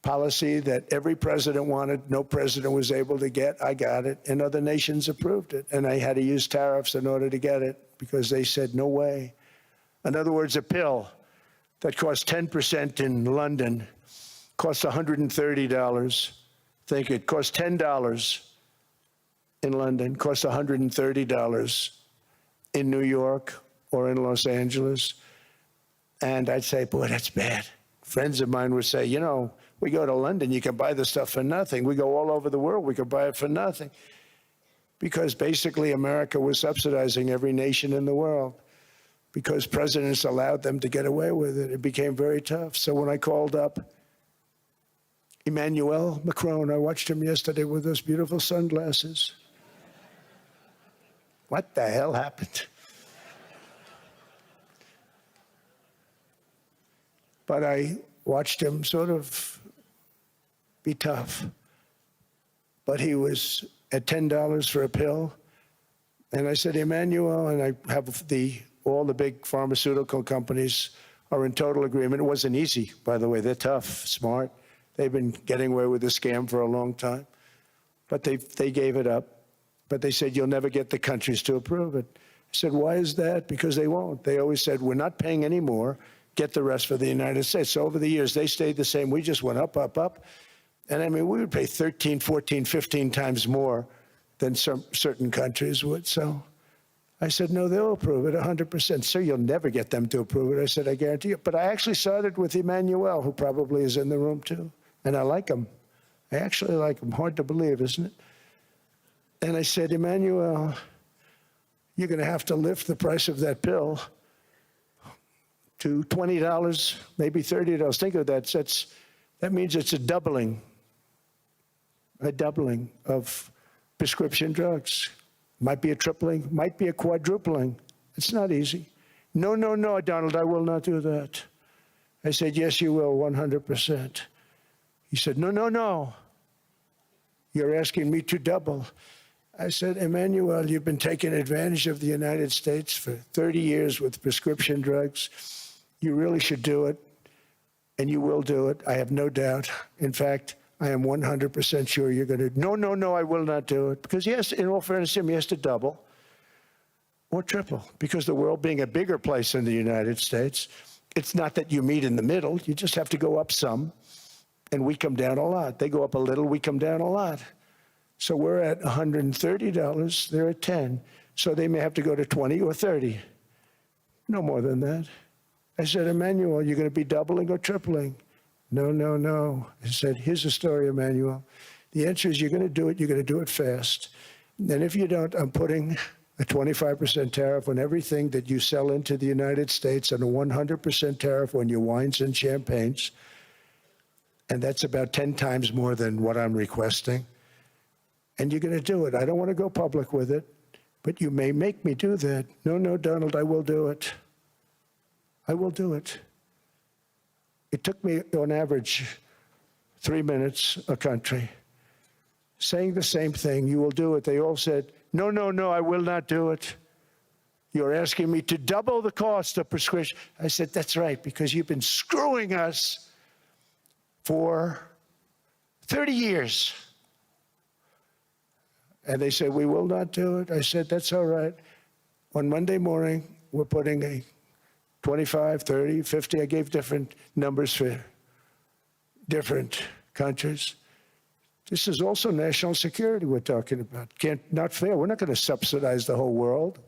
policy that every president wanted, no president was able to get. I got it, and other nations approved it. And I had to use tariffs in order to get it because they said, no way. In other words, a pill that costs 10% in London costs $130. Think it costs $10 in London, costs $130 in New York or in Los Angeles. And I'd say, boy, that's bad. Friends of mine would say, you know, we go to London, you can buy the stuff for nothing. We go all over the world, we can buy it for nothing. Because basically America was subsidizing every nation in the world because presidents allowed them to get away with it. It became very tough. So when I called up Emmanuel Macron, I watched him yesterday with those beautiful sunglasses. What the hell happened? But I watched him sort of be tough. But he was at $10 for a pill. And I said, Emmanuel, and I have all the big pharmaceutical companies are in total agreement. It wasn't easy, by the way. They're tough, smart. They've been getting away with the scam for a long time. But they gave it up. But they said, you'll never get the countries to approve it. I said, why is that? Because they won't. They always said, we're not paying any more. Get the rest for the United States. So over the years, they stayed the same. We just went up, up, up. And I mean, we would pay 13, 14, 15 times more than some certain countries would. So I said, no, they'll approve it 100%. Sir, you'll never get them to approve it. I said, I guarantee you. But I actually started with Emmanuel, who probably is in the room too. And I like him. I actually like him. Hard to believe, isn't it? And I said, Emmanuel, you're going to have to lift the price of that pill to $20, maybe $30. Think of that. That means it's a doubling of prescription drugs. Might be a tripling, might be a quadrupling. It's not easy. No, no, no, Donald, I will not do that. I said, yes, you will, 100%. He said, no, no, no. You're asking me to double. I said, Emmanuel, you've been taking advantage of the United States for 30 years with prescription drugs. You really should do it, and you will do it. I have no doubt. In fact, I am 100% sure you're going to. No, no, no, I will not do it. Because yes, in all fairness to him, he has to double or triple. Because the world being a bigger place than the United States, it's not that you meet in the middle. You just have to go up some, and we come down a lot. They go up a little, we come down a lot. So we're at $130, they're at 10. So they may have to go to 20 or 30. No more than that. I said, Emmanuel, you're going to be doubling or tripling? No, no, no. I said, here's the story, Emmanuel. The answer is you're going to do it, you're going to do it fast. And if you don't, I'm putting a 25% tariff on everything that you sell into the United States and a 100% tariff on your wines and champagnes. And that's about 10 times more than what I'm requesting. And you're going to do it. I don't want to go public with it, but you may make me do that. No, no, Donald, I will do it. I will do it. It took me, on average, 3 minutes a country, saying the same thing. You will do it. They all said, no, no, no, I will not do it. You're asking me to double the cost of prescription. I said, that's right, because you've been screwing us for 30 years. And they said, we will not do it. I said, that's all right. On Monday morning, we're putting a 25, 30, 50. I gave different numbers for different countries. This is also national security we're talking about. Not fair. We're not going to subsidize the whole world.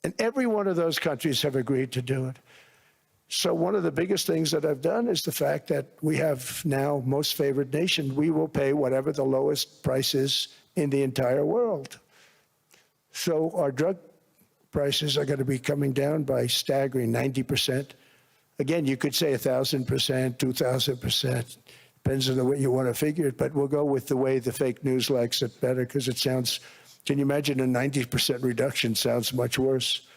And every one of those countries have agreed to do it. So one of the biggest things that I've done is the fact that we have now most favored nation. We will pay whatever the lowest price is in the entire world. So our drug prices are going to be coming down by staggering 90%. Again, you could say 1,000%, 2,000%. Depends on the way you want to figure it, but we'll go with the way the fake news likes it better because it sounds, can you imagine a 90% reduction sounds much worse.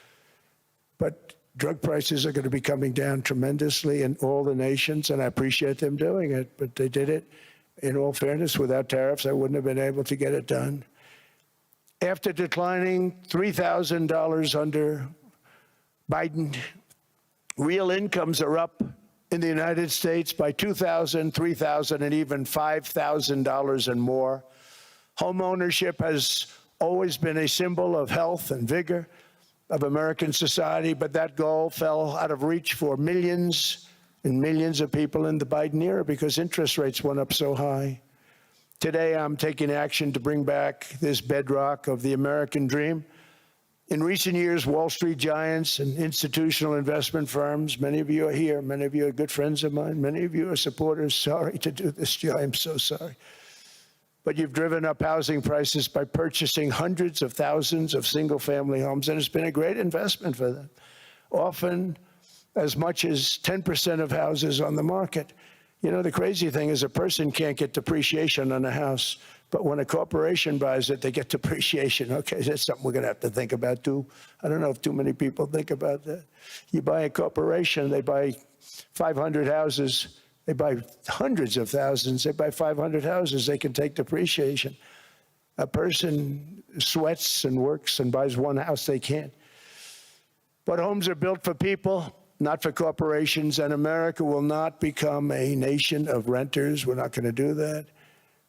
But drug prices are going to be coming down tremendously in all the nations, and I appreciate them doing it, but they did it. In all fairness, without tariffs, I wouldn't have been able to get it done. After declining $3,000 under Biden, real incomes are up in the United States by $2,000, $3,000, and even $5,000 and more. Home ownership has always been a symbol of health and vigor of American society, but that goal fell out of reach for millions and millions of people in the Biden era because interest rates went up so high. Today, I'm taking action to bring back this bedrock of the American dream. In recent years, Wall Street giants and institutional investment firms, many of you are here, many of you are good friends of mine, many of you are supporters. Sorry to do this to you, I'm so sorry. But you've driven up housing prices by purchasing hundreds of thousands of single-family homes, and it's been a great investment for them. Often as much as 10% of houses on the market. You know, the crazy thing is a person can't get depreciation on a house, but when a corporation buys it, they get depreciation. Okay, that's something we're going to have to think about too. I don't know if too many people think about that. You buy a corporation, they buy 500 houses. They buy hundreds of thousands. They buy 500 houses. They can take depreciation. A person sweats and works and buys one house, they can't. But homes are built for people, not for corporations, and America will not become a nation of renters. We're not going to do that.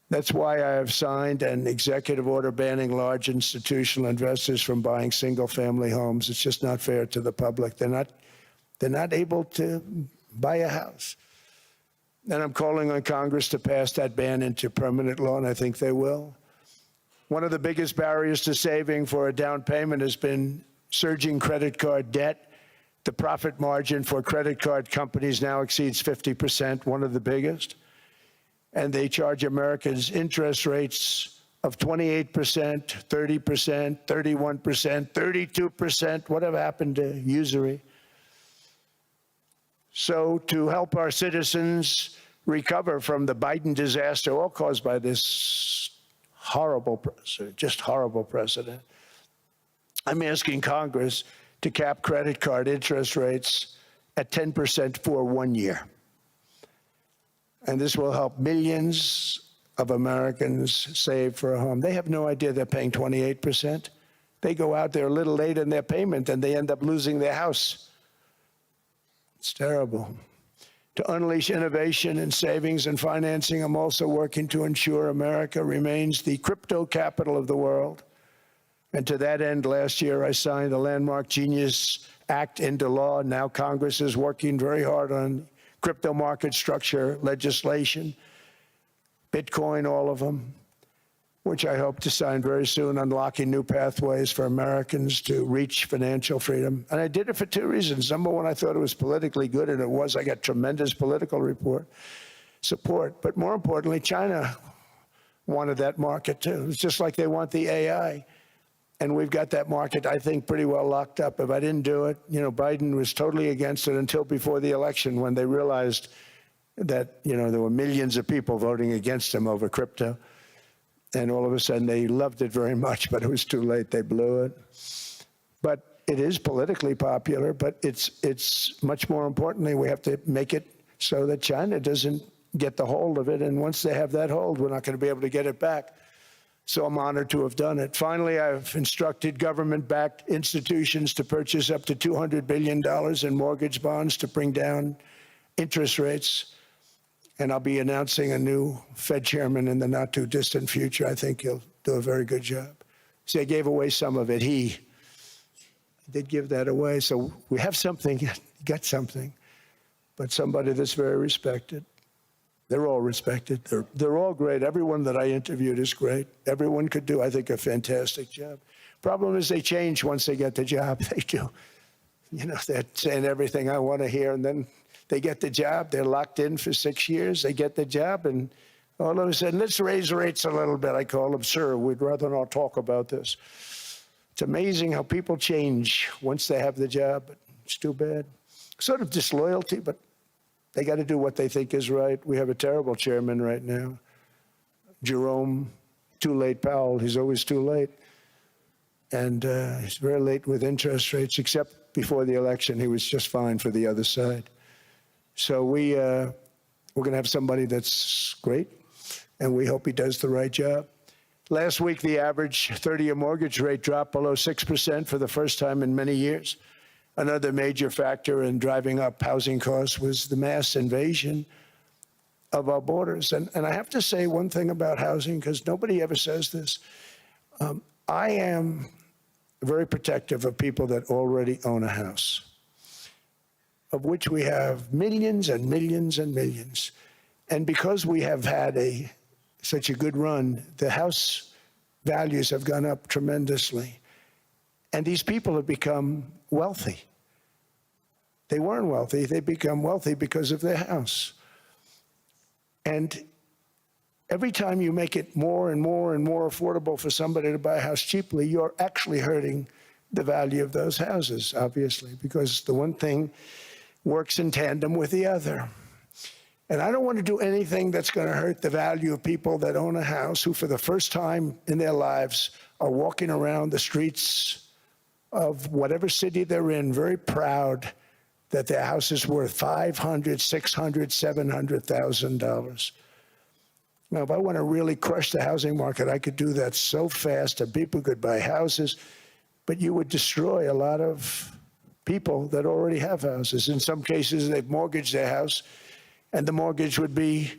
That's why I have signed an executive order banning large institutional investors from buying single-family homes. It's just not fair to the public. They're not able to buy a house. And I'm calling on Congress to pass that ban into permanent law, and I think they will. One of the biggest barriers to saving for a down payment has been surging credit card debt. The profit margin for credit card companies now exceeds 50%, one of the biggest. And they charge Americans interest rates of 28%, 30%, 31%, 32%. Whatever happened to usury? So to help our citizens recover from the Biden disaster, all caused by this horrible precedent, just horrible precedent, I'm asking Congress to cap credit card interest rates at 10% for 1 year. And this will help millions of Americans save for a home. They have no idea they're paying 28%. They go out there a little late in their payment and they end up losing their house. It's terrible. To unleash innovation in savings and financing, I'm also working to ensure America remains the crypto capital of the world. And to that end, last year, I signed the landmark Genius Act into law. Now Congress is working very hard on crypto market structure legislation, Bitcoin, all of them, which I hope to sign very soon, unlocking new pathways for Americans to reach financial freedom. And I did it for two reasons. Number one, I thought it was politically good, and it was. I got tremendous political support. But more importantly, China wanted that market too. It's just like they want the AI. And we've got that market, I think, pretty well locked up. If I didn't do it, Biden was totally against it until before the election, when they realized that, there were millions of people voting against him over crypto. And all of a sudden, they loved it very much, but it was too late. They blew it. But it is politically popular, but it's much more importantly, we have to make it so that China doesn't get the hold of it. And once they have that hold, we're not going to be able to get it back. So I'm honored to have done it. Finally, I've instructed government-backed institutions to purchase up to $200 billion in mortgage bonds to bring down interest rates. And I'll be announcing a new Fed chairman in the not-too-distant future. I think he'll do a very good job. See, I gave away some of it. He did give that away. So we have something, got something, but somebody that's very respected. They're all respected. They're all great. Everyone that I interviewed is great. Everyone could do, I think, a fantastic job. Problem is they change once they get the job. They do. They're saying everything I want to hear, and then they get the job. They're locked in for 6 years. They get the job, and all of a sudden, let's raise rates a little bit. I call them, sir, we'd rather not talk about this. It's amazing how people change once they have the job, but it's too bad. Sort of disloyalty, but they got to do what they think is right. We have a terrible chairman right now, Jerome Too Late Powell. He's always too late. And he's very late with interest rates, except before the election, he was just fine for the other side. So we're going to have somebody that's great, and we hope he does the right job. Last week, the average 30-year mortgage rate dropped below 6% for the first time in many years. Another major factor in driving up housing costs was the mass invasion of our borders. And I have to say one thing about housing, because nobody ever says this. I am very protective of people that already own a house, of which we have millions and millions and millions. And because we have had such a good run, the house values have gone up tremendously. And these people have become wealthy. They weren't wealthy. They become wealthy because of their house. And every time you make it more and more and more affordable for somebody to buy a house cheaply, you're actually hurting the value of those houses, obviously, because the one thing works in tandem with the other. And I don't want to do anything that's going to hurt the value of people that own a house, who for the first time in their lives are walking around the streets of whatever city they're in, very proud that their house is worth $500,000, $600,000, $700,000. Now, if I want to really crush the housing market, I could do that so fast and people could buy houses, but you would destroy a lot of people that already have houses. In some cases, they've mortgaged their house, and the mortgage would be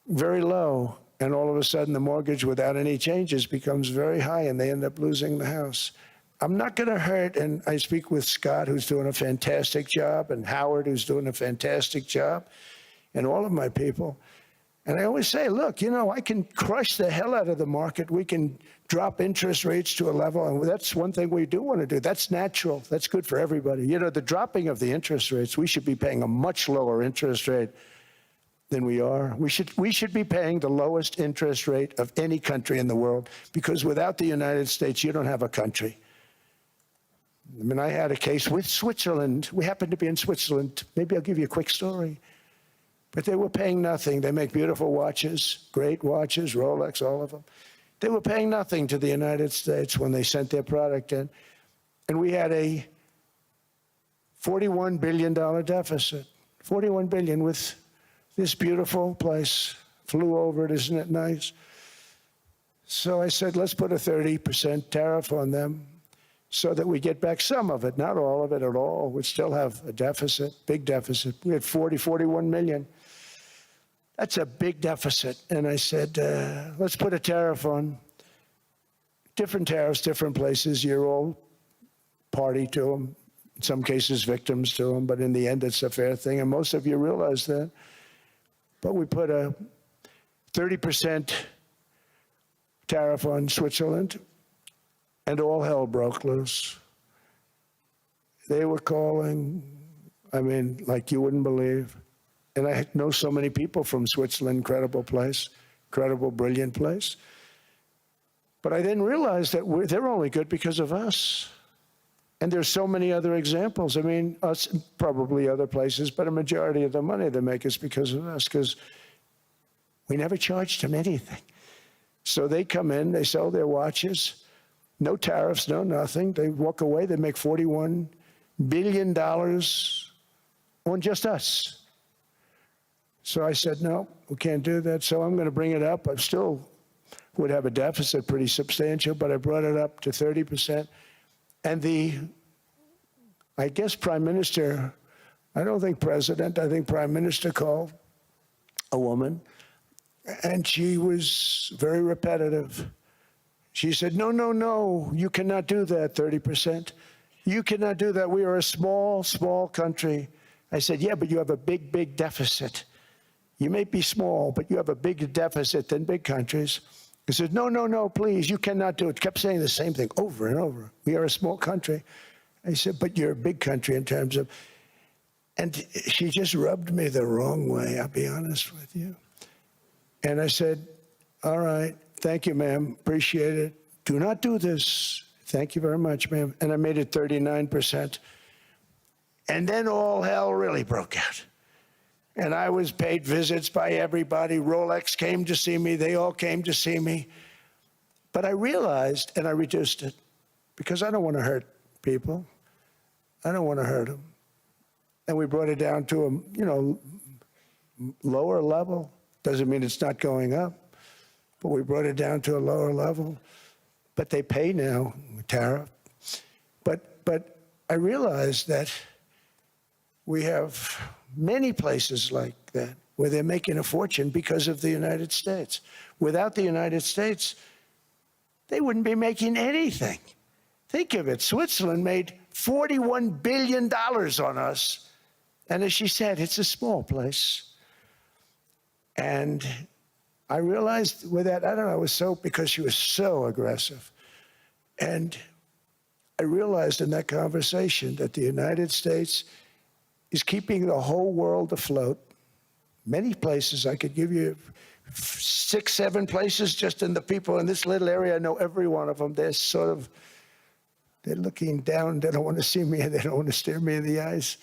very low, and all of a sudden the mortgage without any changes becomes very high, and they end up losing the house. I'm not going to hurt, and I speak with Scott, who's doing a fantastic job, and Howard, who's doing a fantastic job, and all of my people. And I always say, look, I can crush the hell out of the market. We can drop interest rates to a level, and that's one thing we do want to do. That's natural. That's good for everybody. The dropping of the interest rates, we should be paying a much lower interest rate than we are. We should be paying the lowest interest rate of any country in the world, because without the United States, you don't have a country. I mean, I had a case with Switzerland. We happened to be in Switzerland. Maybe I'll give you a quick story. But they were paying nothing. They make beautiful watches, great watches, Rolex, all of them. They were paying nothing to the United States when they sent their product in. And we had a $41 billion deficit, $41 billion with this beautiful place. Flew over it, isn't it nice? So I said, let's put a 30% tariff on them so that we get back some of it, not all of it at all. We'd still have a deficit, big deficit. We had 41 million. That's a big deficit. And I said, let's put a tariff on. Different tariffs, different places. You're all party to them. In some cases, victims to them. But in the end, it's a fair thing. And most of you realize that. But we put a 30% tariff on Switzerland, and all hell broke loose. They were calling, I mean, like you wouldn't believe. And I know so many people from Switzerland, incredible place, incredible, brilliant place. But I didn't realize that they're only good because of us. And there's so many other examples. I mean, us, probably other places, but a majority of the money they make is because of us, because we never charged them anything. So they come in, they sell their watches, no tariffs, no nothing. They walk away, they make $41 billion on just us. So I said, no, we can't do that. So I'm going to bring it up. I still would have a deficit pretty substantial, but I brought it up to 30%. And I guess Prime Minister, I don't think President, I think Prime Minister called a woman, and she was very repetitive. She said, no, no, no, you cannot do that, 30%. You cannot do that. We are a small, small country. I said, yeah, but you have a big, big deficit. You may be small, but you have a bigger deficit than big countries. He said, no, no, no, please, you cannot do it. Kept saying the same thing over and over. We are a small country. I said, but you're a big country in terms of, and she just rubbed me the wrong way, I'll be honest with you. And I said, all right, thank you, ma'am, appreciate it. Do not do this. Thank you very much, ma'am. And I made it 39%. And then all hell really broke out. And I was paid visits by everybody. Rolex came to see me. They all came to see me. But I realized, and I reduced it, because I don't want to hurt people. I don't want to hurt them. And we brought it down to a, lower level. Doesn't mean it's not going up, but we brought it down to a lower level. But they pay now, tariff. But I realized that we have many places like that where they're making a fortune because of the United States. Without the United States, they wouldn't be making anything. Think of it. Switzerland made $41 billion on us. And as she said, it's a small place. And I realized with that, I don't know, it was so, because she was so aggressive. And I realized in that conversation that the United States is keeping the whole world afloat. Many places, I could give you 6, 7 places just in the people in this little area. I know every one of them. They're sort of, they're looking down. They don't want to see me. They don't want to stare me in the eyes.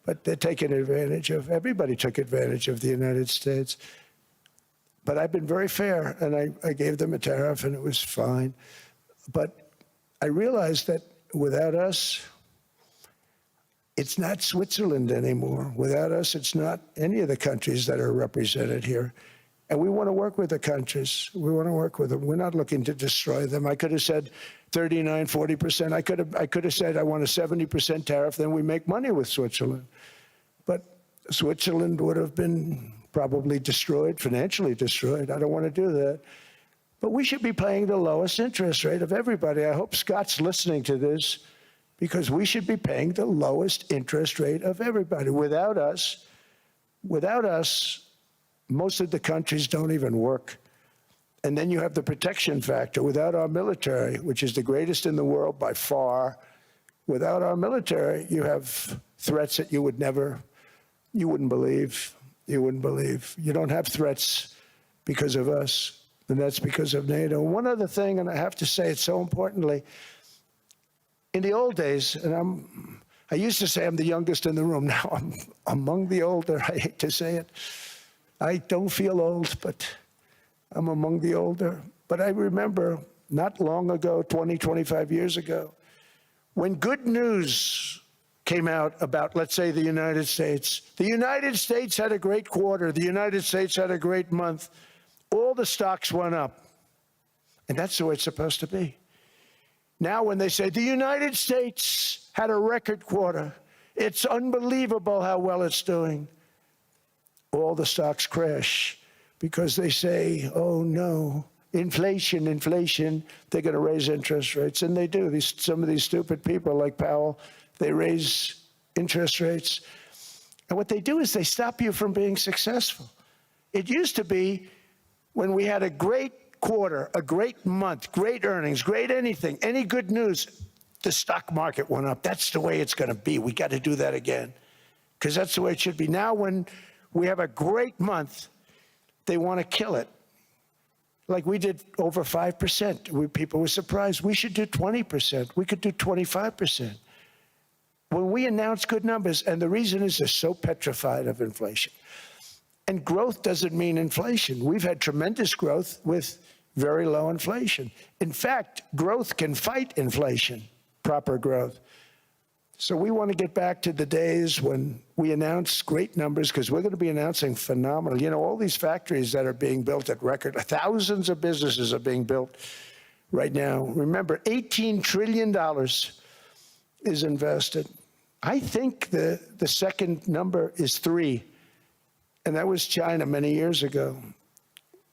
But they're taking advantage of, everybody took advantage of the United States. But I've been very fair, and I gave them a tariff, and it was fine. But I realized that without us, it's not Switzerland anymore. Without us, it's not any of the countries that are represented here. And we want to work with the countries. We want to work with them. We're not looking to destroy them. I could have said 39, 40%. I could have said I want a 70% tariff, then we make money with Switzerland. But Switzerland would have been probably destroyed, financially destroyed. I don't want to do that. But we should be paying the lowest interest rate of everybody. I hope Scott's listening to this, because we should be paying the lowest interest rate of everybody. Without us, most of the countries don't even work. And then you have the protection factor. Without our military, which is the greatest in the world by far, without our military, you have threats that you wouldn't believe. You wouldn't believe. You don't have threats because of us, and that's because of NATO. One other thing, and I have to say it so importantly, in the old days, and I used to say I'm the youngest in the room. Now I'm among the older. I hate to say it. I don't feel old, but I'm among the older. But I remember not long ago, 20, 25 years ago, when good news came out about, let's say, the United States. The United States had a great quarter. The United States had a great month. All the stocks went up. And that's the way it's supposed to be. Now when they say the United States had a record quarter, it's unbelievable how well it's doing, all the stocks crash because they say, oh no, inflation, inflation, they're going to raise interest rates. And they do. Some of these stupid people like Powell, they raise interest rates. And what they do is they stop you from being successful. It used to be when we had a great quarter, a great month, great earnings, great anything, any good news, the stock market went up. That's the way it's going to be. We got to do that again because that's the way it should be. Now when we have a great month, they want to kill it. Like we did over 5%. People were surprised. We should do 20%. We could do 25%. When we announce good numbers, and the reason is they're so petrified of inflation. And growth doesn't mean inflation. We've had tremendous growth with very low inflation. In fact, growth can fight inflation, proper growth. So we want to get back to the days when we announce great numbers, because we're going to be announcing phenomenal. You know, all these factories that are being built at record, thousands of businesses are being built right now. Remember, $18 trillion is invested. I think the second number is 3. And that was China many years ago.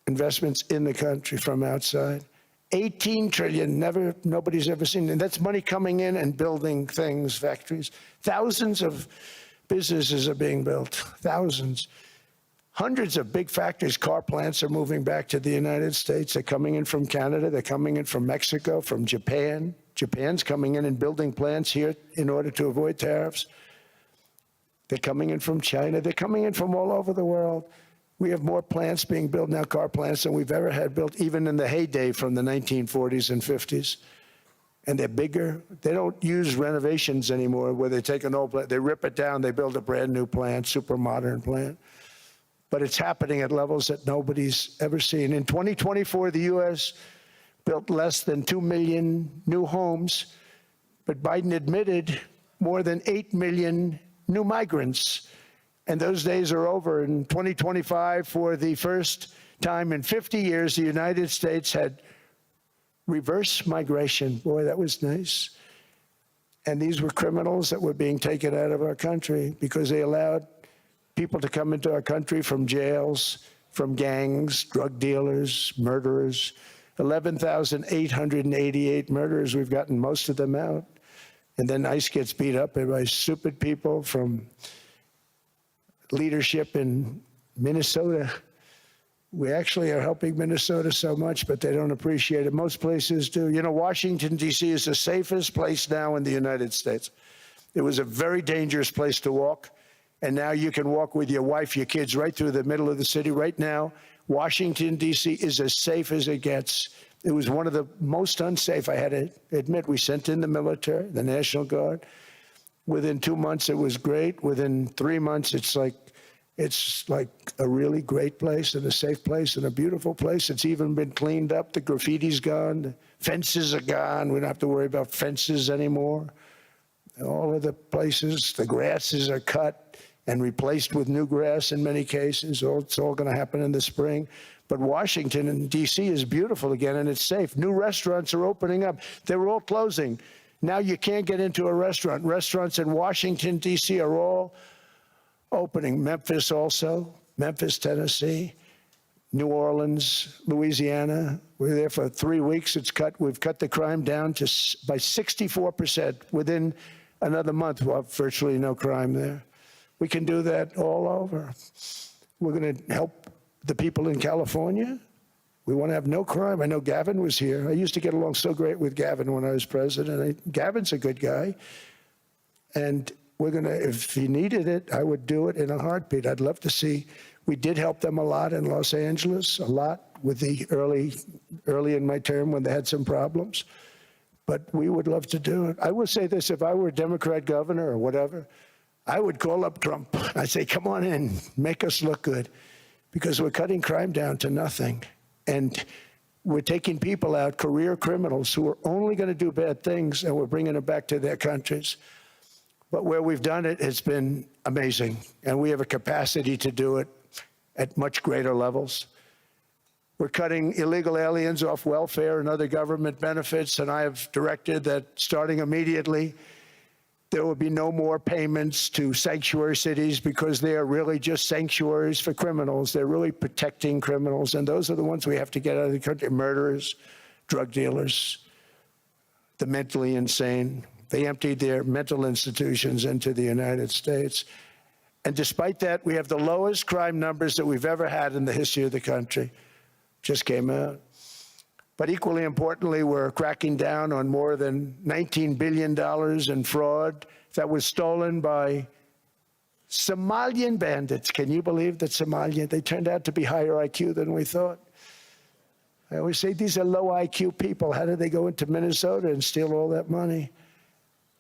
Investments in the country from outside. 18 trillion, nobody's ever seen. And that's money coming in and building things, factories. Thousands of businesses are being built, thousands. Hundreds of big factories, car plants are moving back to the United States. They're coming in from Canada, they're coming in from Mexico, from Japan. Japan's coming in and building plants here in order to avoid tariffs. They're coming in from China. They're coming in from all over the world. We have more plants being built now, car plants, than we've ever had built, even in the heyday from the 1940s and 50s. And they're bigger. They don't use renovations anymore where they take an old plant, they rip it down, they build a brand new plant, super modern plant. But it's happening at levels that nobody's ever seen. In 2024, the U.S. built less than 2 million new homes, but Biden admitted more than 8 million new migrants. And those days are over. In 2025, for the first time in 50 years, the United States had reverse migration. Boy, that was nice. And these were criminals that were being taken out of our country because they allowed people to come into our country from jails, from gangs, drug dealers, murderers. 11,888 murderers. We've gotten most of them out. And then ICE gets beat up by stupid people from leadership in Minnesota. We actually are helping Minnesota so much, but they don't appreciate it. Most places do. You know, Washington, D.C. is the safest place now in the United States. It was a very dangerous place to walk, and now you can walk with your wife, your kids, right through the middle of the city. Right now, Washington, D.C. is as safe as it gets. It was one of the most unsafe, I had to admit. We sent in the military, the National Guard. Within 2 months, it was great. Within 3 months, it's like a really great place and a safe place and a beautiful place. It's even been cleaned up. The graffiti's gone. The fences are gone. We don't have to worry about fences anymore. All of the places, the grasses are cut and replaced with new grass in many cases. It's all going to happen in the spring. But Washington and D.C. is beautiful again, and it's safe. New restaurants are opening up. They were all closing. Now you can't get into a restaurant. Restaurants in Washington, D.C. are all opening. Memphis also, Memphis, Tennessee, New Orleans, Louisiana. We're there for 3 weeks. We've cut the crime down by 64%. Within another month, we'll have virtually no crime there. We can do that all over. We're going to help the people in California. We want to have no crime. I know Gavin was here. I used to get along so great with Gavin when I was president. Gavin's a good guy. And we're going to, if he needed it, I would do it in a heartbeat. I'd love to see. We did help them a lot in Los Angeles, a lot with the early in my term when they had some problems. But we would love to do it. I will say this, if I were a Democrat governor or whatever, I would call up Trump. I'd say, come on in, make us look good. Because we're cutting crime down to nothing. And we're taking people out, career criminals, who are only going to do bad things, and we're bringing them back to their countries. But where we've done it, it's been amazing. And we have a capacity to do it at much greater levels. We're cutting illegal aliens off welfare and other government benefits, and I have directed that starting immediately, there will be no more payments to sanctuary cities because they are really just sanctuaries for criminals. They're really protecting criminals, and those are the ones we have to get out of the country: murderers, drug dealers, the mentally insane. They emptied their mental institutions into the United States. And despite that, we have the lowest crime numbers that we've ever had in the history of the country. Just came out. But equally importantly, we're cracking down on more than $19 billion in fraud that was stolen by Somalian bandits. Can you believe that Somalia? They turned out to be higher IQ than we thought. I always say these are low IQ people. How did they go into Minnesota and steal all that money?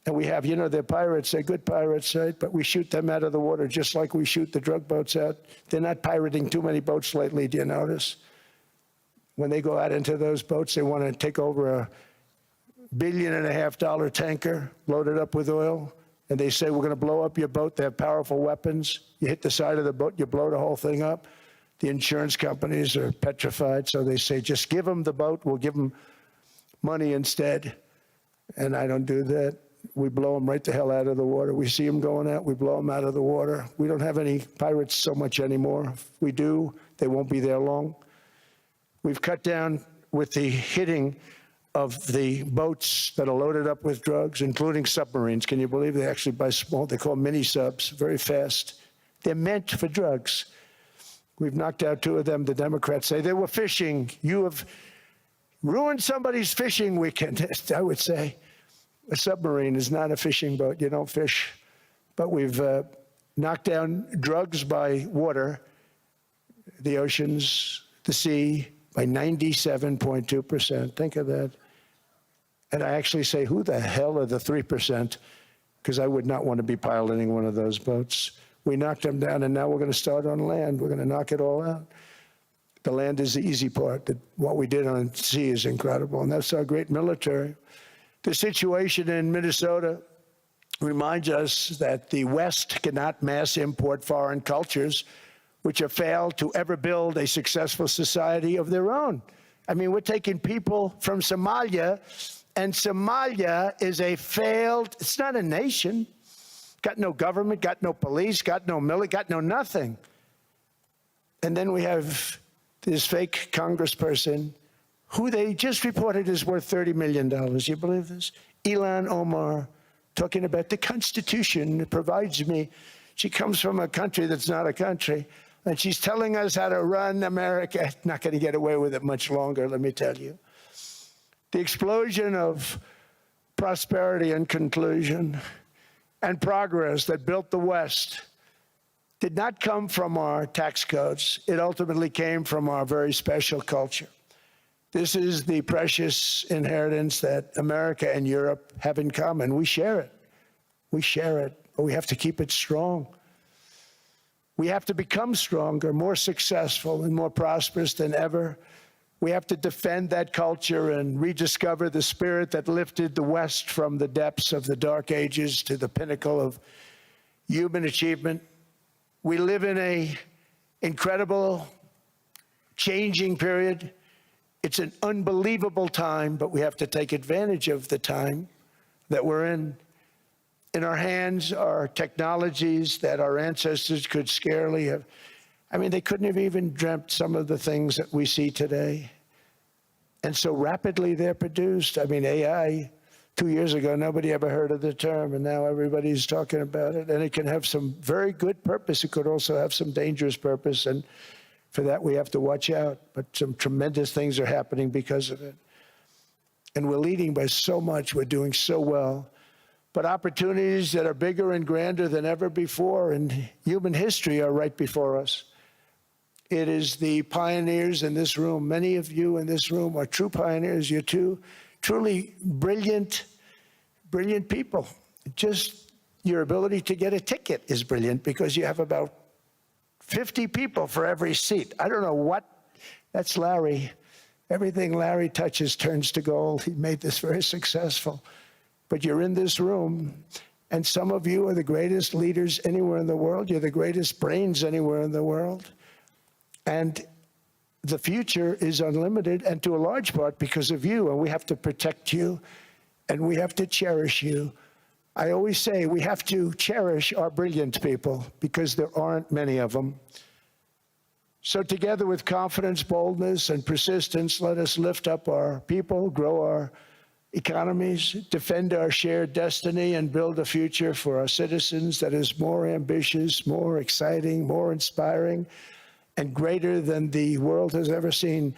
And we have, you know, they're pirates, they're good pirates, right? But we shoot them out of the water just like we shoot the drug boats out. They're not pirating too many boats lately, do you notice? When they go out into those boats, they want to take over $1.5 billion tanker loaded up with oil, and they say, we're going to blow up your boat. They have powerful weapons. You hit the side of the boat, you blow the whole thing up. The insurance companies are petrified, so they say, just give them the boat, we'll give them money instead. And I don't do that. We blow them right the hell out of the water. We see them going out, we blow them out of the water. We don't have any pirates so much anymore. If we do, they won't be there long. We've cut down with the hitting of the boats that are loaded up with drugs, including submarines. Can you believe they actually buy small, they call mini subs, very fast. They're meant for drugs. We've knocked out 2 of them. The Democrats say they were fishing. You have ruined somebody's fishing weekend, I would say. A submarine is not a fishing boat. You don't fish. But we've knocked down drugs by water, the oceans, the sea, by 97.2%. Think of that. And I actually say, who the hell are the 3%? Because I would not want to be piloting one of those boats. We knocked them down, and now we're going to start on land. We're going to knock it all out. The land is the easy part. What we did on sea is incredible, and that's our great military. The situation in Minnesota reminds us that the West cannot mass import foreign cultures which have failed to ever build a successful society of their own. I mean, we're taking people from Somalia, and Somalia is a failed, it's not a nation. Got no government, got no police, got no military, got no nothing. And then we have this fake congressperson who they just reported is worth $30 million. You believe this? Ilhan Omar, talking about the Constitution that provides me. She comes from a country that's not a country, and she's telling us how to run America. Not going to get away with it much longer, let me tell you. The explosion of prosperity and conclusion and progress that built the West did not come from our tax codes. It ultimately came from our very special culture. This is the precious inheritance that America and Europe have in common. We share it. We share it, but we have to keep it strong. We have to become stronger, more successful, and more prosperous than ever. We have to defend that culture and rediscover the spirit that lifted the West from the depths of the Dark Ages to the pinnacle of human achievement. We live in an incredible, changing period. It's an unbelievable time, but we have to take advantage of the time that we're in. In our hands are technologies that our ancestors could scarcely have. I mean, they couldn't have even dreamt some of the things that we see today. And so rapidly they're produced. I mean, AI, 2 years ago, nobody ever heard of the term, and now everybody's talking about it. And it can have some very good purpose. It could also have some dangerous purpose, and for that we have to watch out. But some tremendous things are happening because of it. And we're leading by so much. We're doing so well. But opportunities that are bigger and grander than ever before in human history are right before us. It is the pioneers in this room. Many of you in this room are true pioneers. You're truly brilliant people. Just your ability to get a ticket is brilliant because you have about 50 people for every seat. I don't know what, that's Larry. Everything Larry touches turns to gold. He made this very successful. But you're in this room, And some of you are the greatest leaders anywhere in the world. You're the greatest brains anywhere in the world. And the future is unlimited, and to a large part because of you, and we have to protect you, and we have to cherish you. I always say we have to cherish our brilliant people because there aren't many of them. So together with confidence, boldness, and persistence, let us lift up our people, grow our economies, defend our shared destiny, and build a future for our citizens that is more ambitious, more exciting, more inspiring, and greater than the world has ever seen.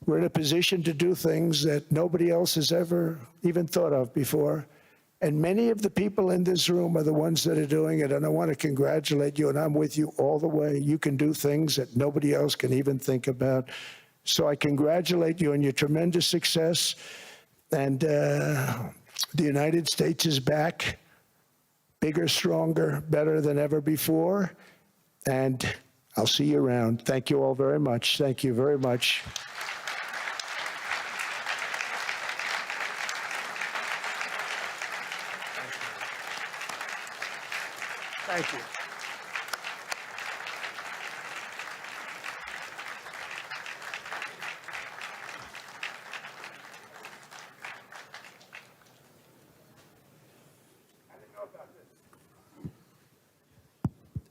We're in a position to do things that nobody else has ever even thought of before. And many of the people in this room are the ones that are doing it, and I want to congratulate you, and I'm with you all the way. You can do things that nobody else can even think about. So I congratulate you on your tremendous success, and the United States is back, bigger, stronger, better than ever before, and I'll see you around. Thank you all very much. Thank you very much. Thank you.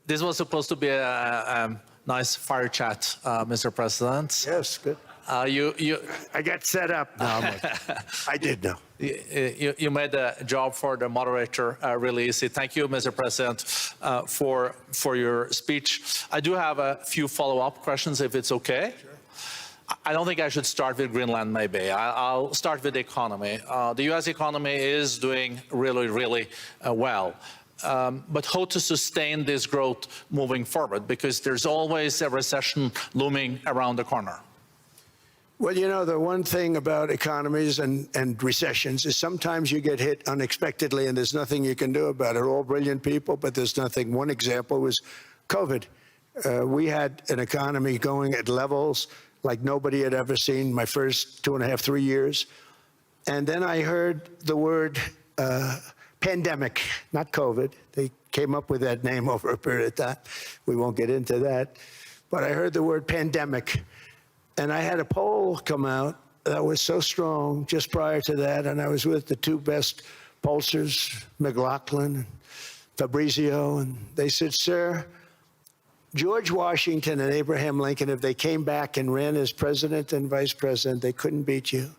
This was supposed to be a nice fire chat, Mr. President. Yes, good. I got set up. No, I did know. You made the job for the moderator really easy. Thank you, Mr. President, for your speech. I do have a few follow-up questions, if it's okay. Sure. I don't think I should start with Greenland, maybe. I'll start with the economy. The U.S. economy is doing really, really well. But how to sustain this growth moving forward? Because there's always a recession looming around the corner. Well, you know, the one thing about economies and recessions is sometimes you get hit unexpectedly and there's nothing you can do about it. All brilliant people, but there's nothing. One example was COVID. We had an economy going at levels like nobody had ever seen my first 2.5, 3 years. And then I heard the word pandemic, not COVID. They came up with that name over a period of time. We won't get into that. But I heard the word pandemic. And I had a poll come out that was so strong just prior to that, and I was with the two best pollsters, McLaughlin and Fabrizio, and they said, sir, George Washington and Abraham Lincoln, if they came back and ran as president and vice president, they couldn't beat you.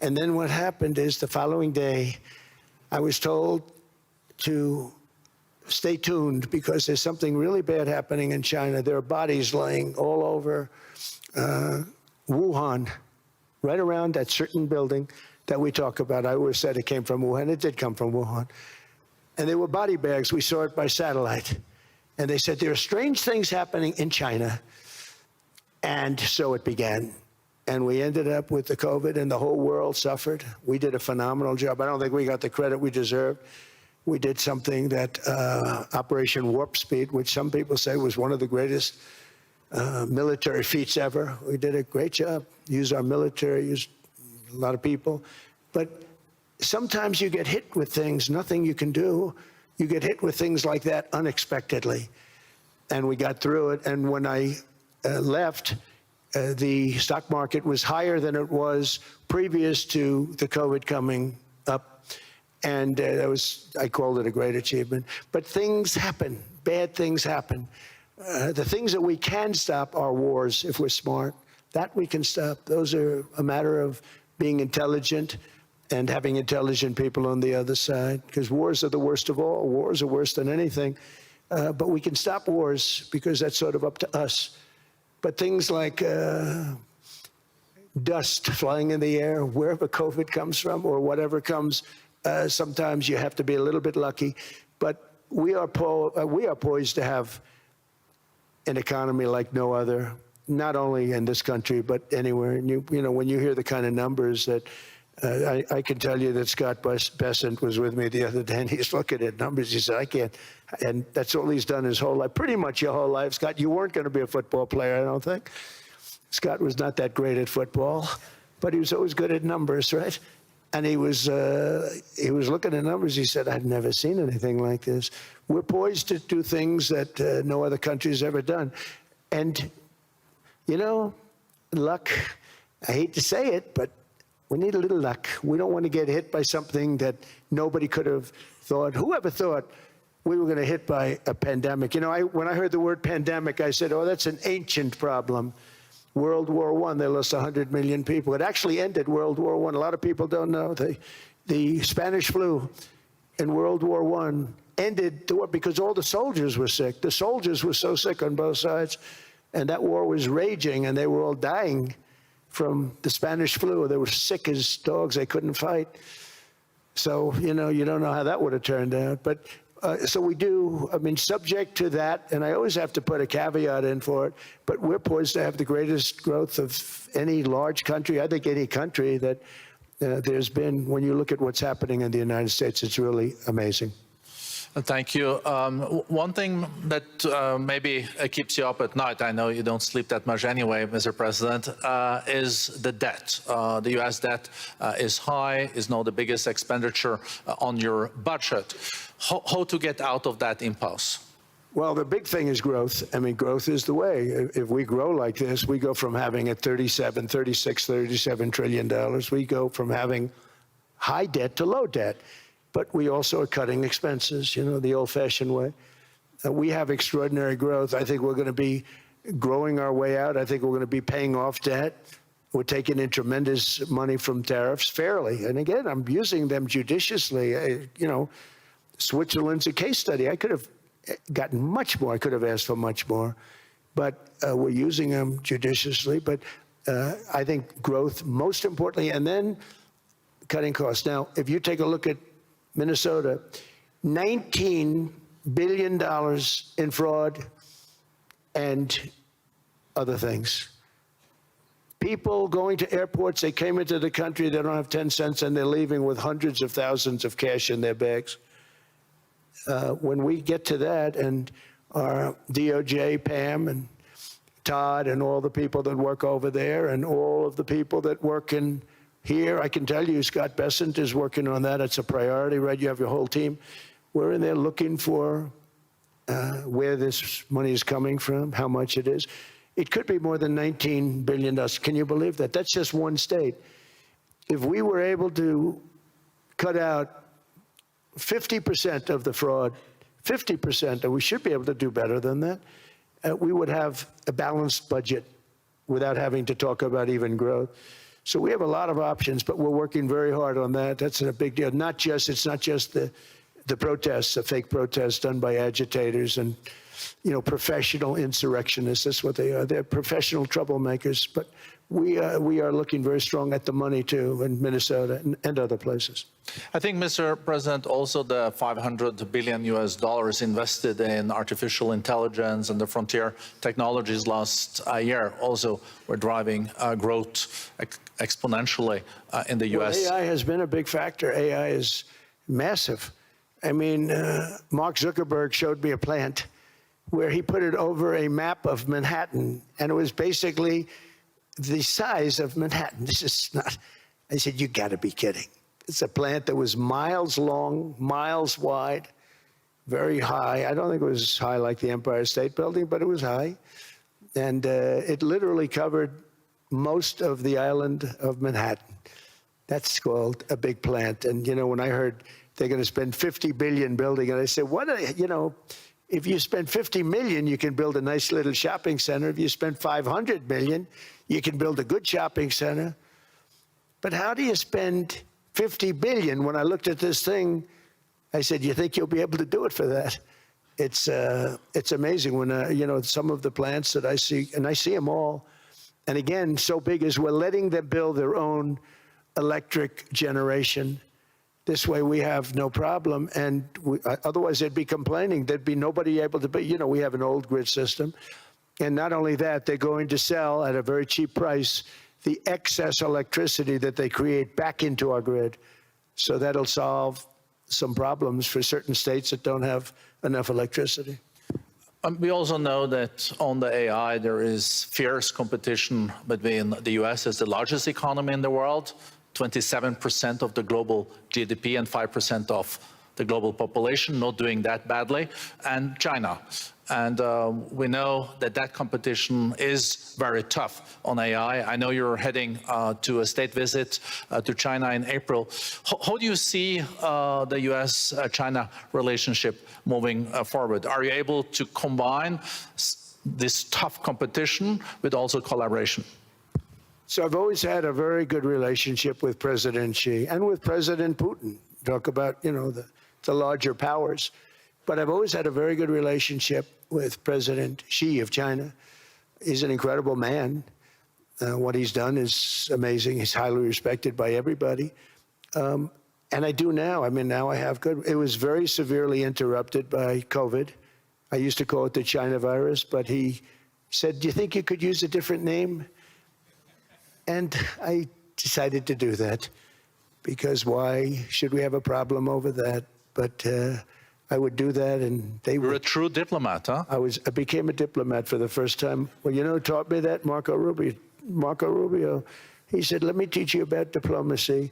And then what happened is the following day, I was told to stay tuned because there's something really bad happening in China. There are bodies laying all over Wuhan, right around that certain building that we talk about. I always said it came from Wuhan. It did come from Wuhan. And they were body bags. We saw it by satellite. And they said, there are strange things happening in China. And so it began. And we ended up with the COVID, and the whole world suffered. We did a phenomenal job. I don't think we got the credit we deserved. We did something that Operation Warp Speed, which some people say was one of the greatest military feats ever. We did a great job. Used our military, used a lot of people. But sometimes you get hit with things, nothing you can do. You get hit with things like that unexpectedly. And we got through it. And when I left, the stock market was higher than it was previous to the COVID coming up. And that was, I called it a great achievement. But things happen, bad things happen. The things that we can stop are wars if we're smart. That we can stop. Those are a matter of being intelligent and having intelligent people on the other side, because wars are the worst of all. Wars are worse than anything. But we can stop wars because that's sort of up to us. But things like dust flying in the air, wherever COVID comes from or whatever comes, sometimes you have to be a little bit lucky. But we are poised to have an economy like no other, not only in this country, but anywhere. And you know, when you hear the kind of numbers that I can tell you that Scott Bessent was with me the other day, and he's looking at numbers. He said, I can't. And that's all he's done his whole life, pretty much your whole life. Scott, you weren't going to be a football player, I don't think. Scott was not that great at football, but he was always good at numbers, right? And he was looking at numbers. He said, I've never seen anything like this. We're poised to do things that no other country has ever done. And, you know, luck, I hate to say it, but we need a little luck. We don't want to get hit by something that nobody could have thought. Whoever thought we were going to hit by a pandemic? You know, when I heard the word pandemic, I said, oh, that's an ancient problem. World War I, they lost 100 million people. It actually ended World War I. A lot of people don't know. The Spanish flu in World War I ended the war because all the soldiers were sick. The soldiers were so sick on both sides, and that war was raging, and they were all dying from the Spanish flu. They were sick as dogs. They couldn't fight. So, you know, you don't know how that would have turned out. But so we do, I mean, subject to that, and I always have to put a caveat in for it, but we're poised to have the greatest growth of any large country, I think any country that there's been. When you look at what's happening in the United States, it's really amazing. Thank you. One thing that maybe keeps you up at night, I know you don't sleep that much anyway, Mr. President, is the debt. The U.S. debt is high, is now the biggest expenditure on your budget. How to get out of that impasse? Well, the big thing is growth. I mean, growth is the way. If we grow like this, we go from having a $37 trillion. We go from having high debt to low debt. But we also are cutting expenses, you know, the old-fashioned way. We have extraordinary growth. I think we're going to be growing our way out. I think we're going to be paying off debt. We're taking in tremendous money from tariffs fairly. And again, I'm using them judiciously. You know, Switzerland's a case study. I could have gotten much more. I could have asked for much more. But we're using them judiciously. But I think growth, most importantly, and then cutting costs. Now, if you take a look at Minnesota, $19 billion in fraud and other things. People going to airports, they came into the country, they don't have 10 cents, and they're leaving with hundreds of thousands of cash in their bags. When we get to that, and our DOJ, Pam, and Todd, and all the people that work over there, and all of the people that work in here, I can tell you, Scott Bessent is working on that. It's a priority, right? You have your whole team. We're in there looking for where this money is coming from, how much it is. It could be more than $19 billion. Can you believe that? That's just one state. If we were able to cut out 50% of the fraud, 50%, and we should be able to do better than that, we would have a balanced budget without having to talk about even growth. So we have a lot of options, but we're working very hard on that. That's a big deal. It's not just the protests, the fake protests done by agitators and, you know, professional insurrectionists. That's what they are. They're professional troublemakers. But we are looking very strong at the money too in Minnesota and other places. I think, Mr. President, also the $500 billion invested in artificial intelligence and the frontier technologies last year also were driving growth exponentially in the U.S. Well, AI has been a big factor. AI is massive. I mean, Mark Zuckerberg showed me a plant where he put it over a map of Manhattan, and it was basically the size of Manhattan. This is not, I said, you got to be kidding. It's a plant that was miles long, miles wide, very high. I don't think it was high like the Empire State Building, but it was high. And it literally covered most of the island of Manhattan. That's called a big plant. And, you know, when I heard they're going to spend $50 billion building, and I said, you know, if you spend 50 million, you can build a nice little shopping center. If you spend 500 million, you can build a good shopping center. But how do you spend 50 billion? When I looked at this thing, I said, you think you'll be able to do it for that? It's amazing when, you know, some of the plants that I see, and I see them all. And again, so big is we're letting them build their own electric generation. This way we have no problem, and otherwise they'd be complaining. There'd be nobody able to, you know, we have an old grid system. And not only that, they're going to sell at a very cheap price the excess electricity that they create back into our grid. So that'll solve some problems for certain states that don't have enough electricity. We also know that on the AI, there is fierce competition between the US as the largest economy in the world, 27% of the global GDP and 5% of the global population, not doing that badly, and China. And we know that that competition is very tough on AI. I know you're heading to a state visit to China in April. How do you see the US-China relationship moving forward? Are you able to combine this tough competition with also collaboration? So I've always had a very good relationship with President Xi and with President Putin. Talk about, you know, the larger powers. But I've always had a very good relationship with President Xi of China. He's an incredible man. What he's done is amazing. He's highly respected by everybody. And I do now. I mean, now I have good. It was very severely interrupted by COVID. I used to call it the China virus, but he said, do you think you could use a different name? And I decided to do that because why should we have a problem over that? But I would do that, and they were. You're a true diplomat, huh? I became a diplomat for the first time. Well, you know who taught me that? Marco Rubio. Marco Rubio. He said, let me teach you about diplomacy.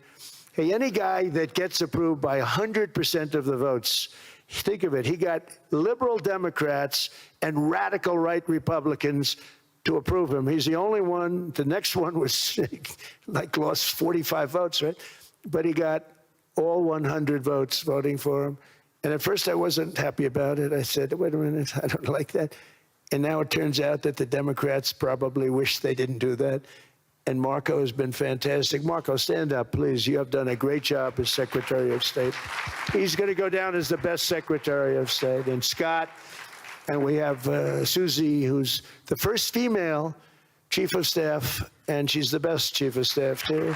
Hey, any guy that gets approved by 100% of the votes, think of it, he got liberal Democrats and radical right Republicans to approve him. He's the only one. The next one was like lost 45 votes, right? But he got all 100 votes voting for him. And at first I wasn't happy about it. I said, wait a minute, I don't like that. And now it turns out that the Democrats probably wish they didn't do that. And Marco has been fantastic. Marco, stand up, please. You have done a great job as Secretary of State. He's going to go down as the best Secretary of State. And Scott, and we have Susie, who's the first female Chief of Staff, and she's the best Chief of Staff, too.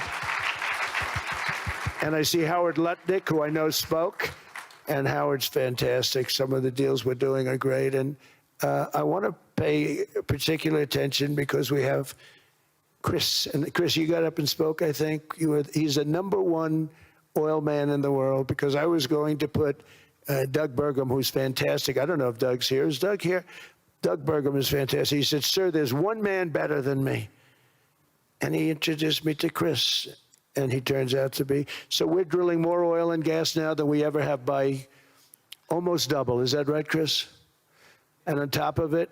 And I see Howard Lutnick, who I know spoke. And Howard's fantastic. Some of the deals we're doing are great. And I want to pay particular attention because we have Chris. And Chris, you got up and spoke, I think. He's the #1 oil man in the world because I was going to put Doug Burgum, who's fantastic. I don't know if Doug's here. Is Doug here? Doug Burgum is fantastic. He said, sir, there's one man better than me. And he introduced me to Chris. And he turns out to be. So we're drilling more oil and gas now than we ever have by almost double. Is that right, Chris? And on top of it,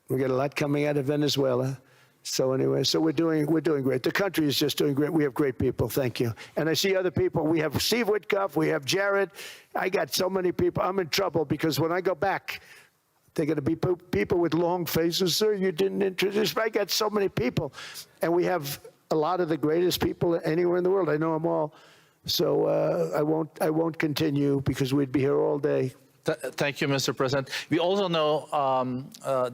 we got a lot coming out of Venezuela. So anyway, so we're doing great. The country is just doing great. We have great people. Thank you. And I see other people. We have Steve Witkoff. We have Jared. I got so many people. I'm in trouble because when I go back, they're going to be people with long faces. Sir, you didn't introduce me. I got so many people. And we have a lot of the greatest people anywhere in the world. I know them all. So I won't continue because we'd be here all day. Thank you, Mr. President. We also know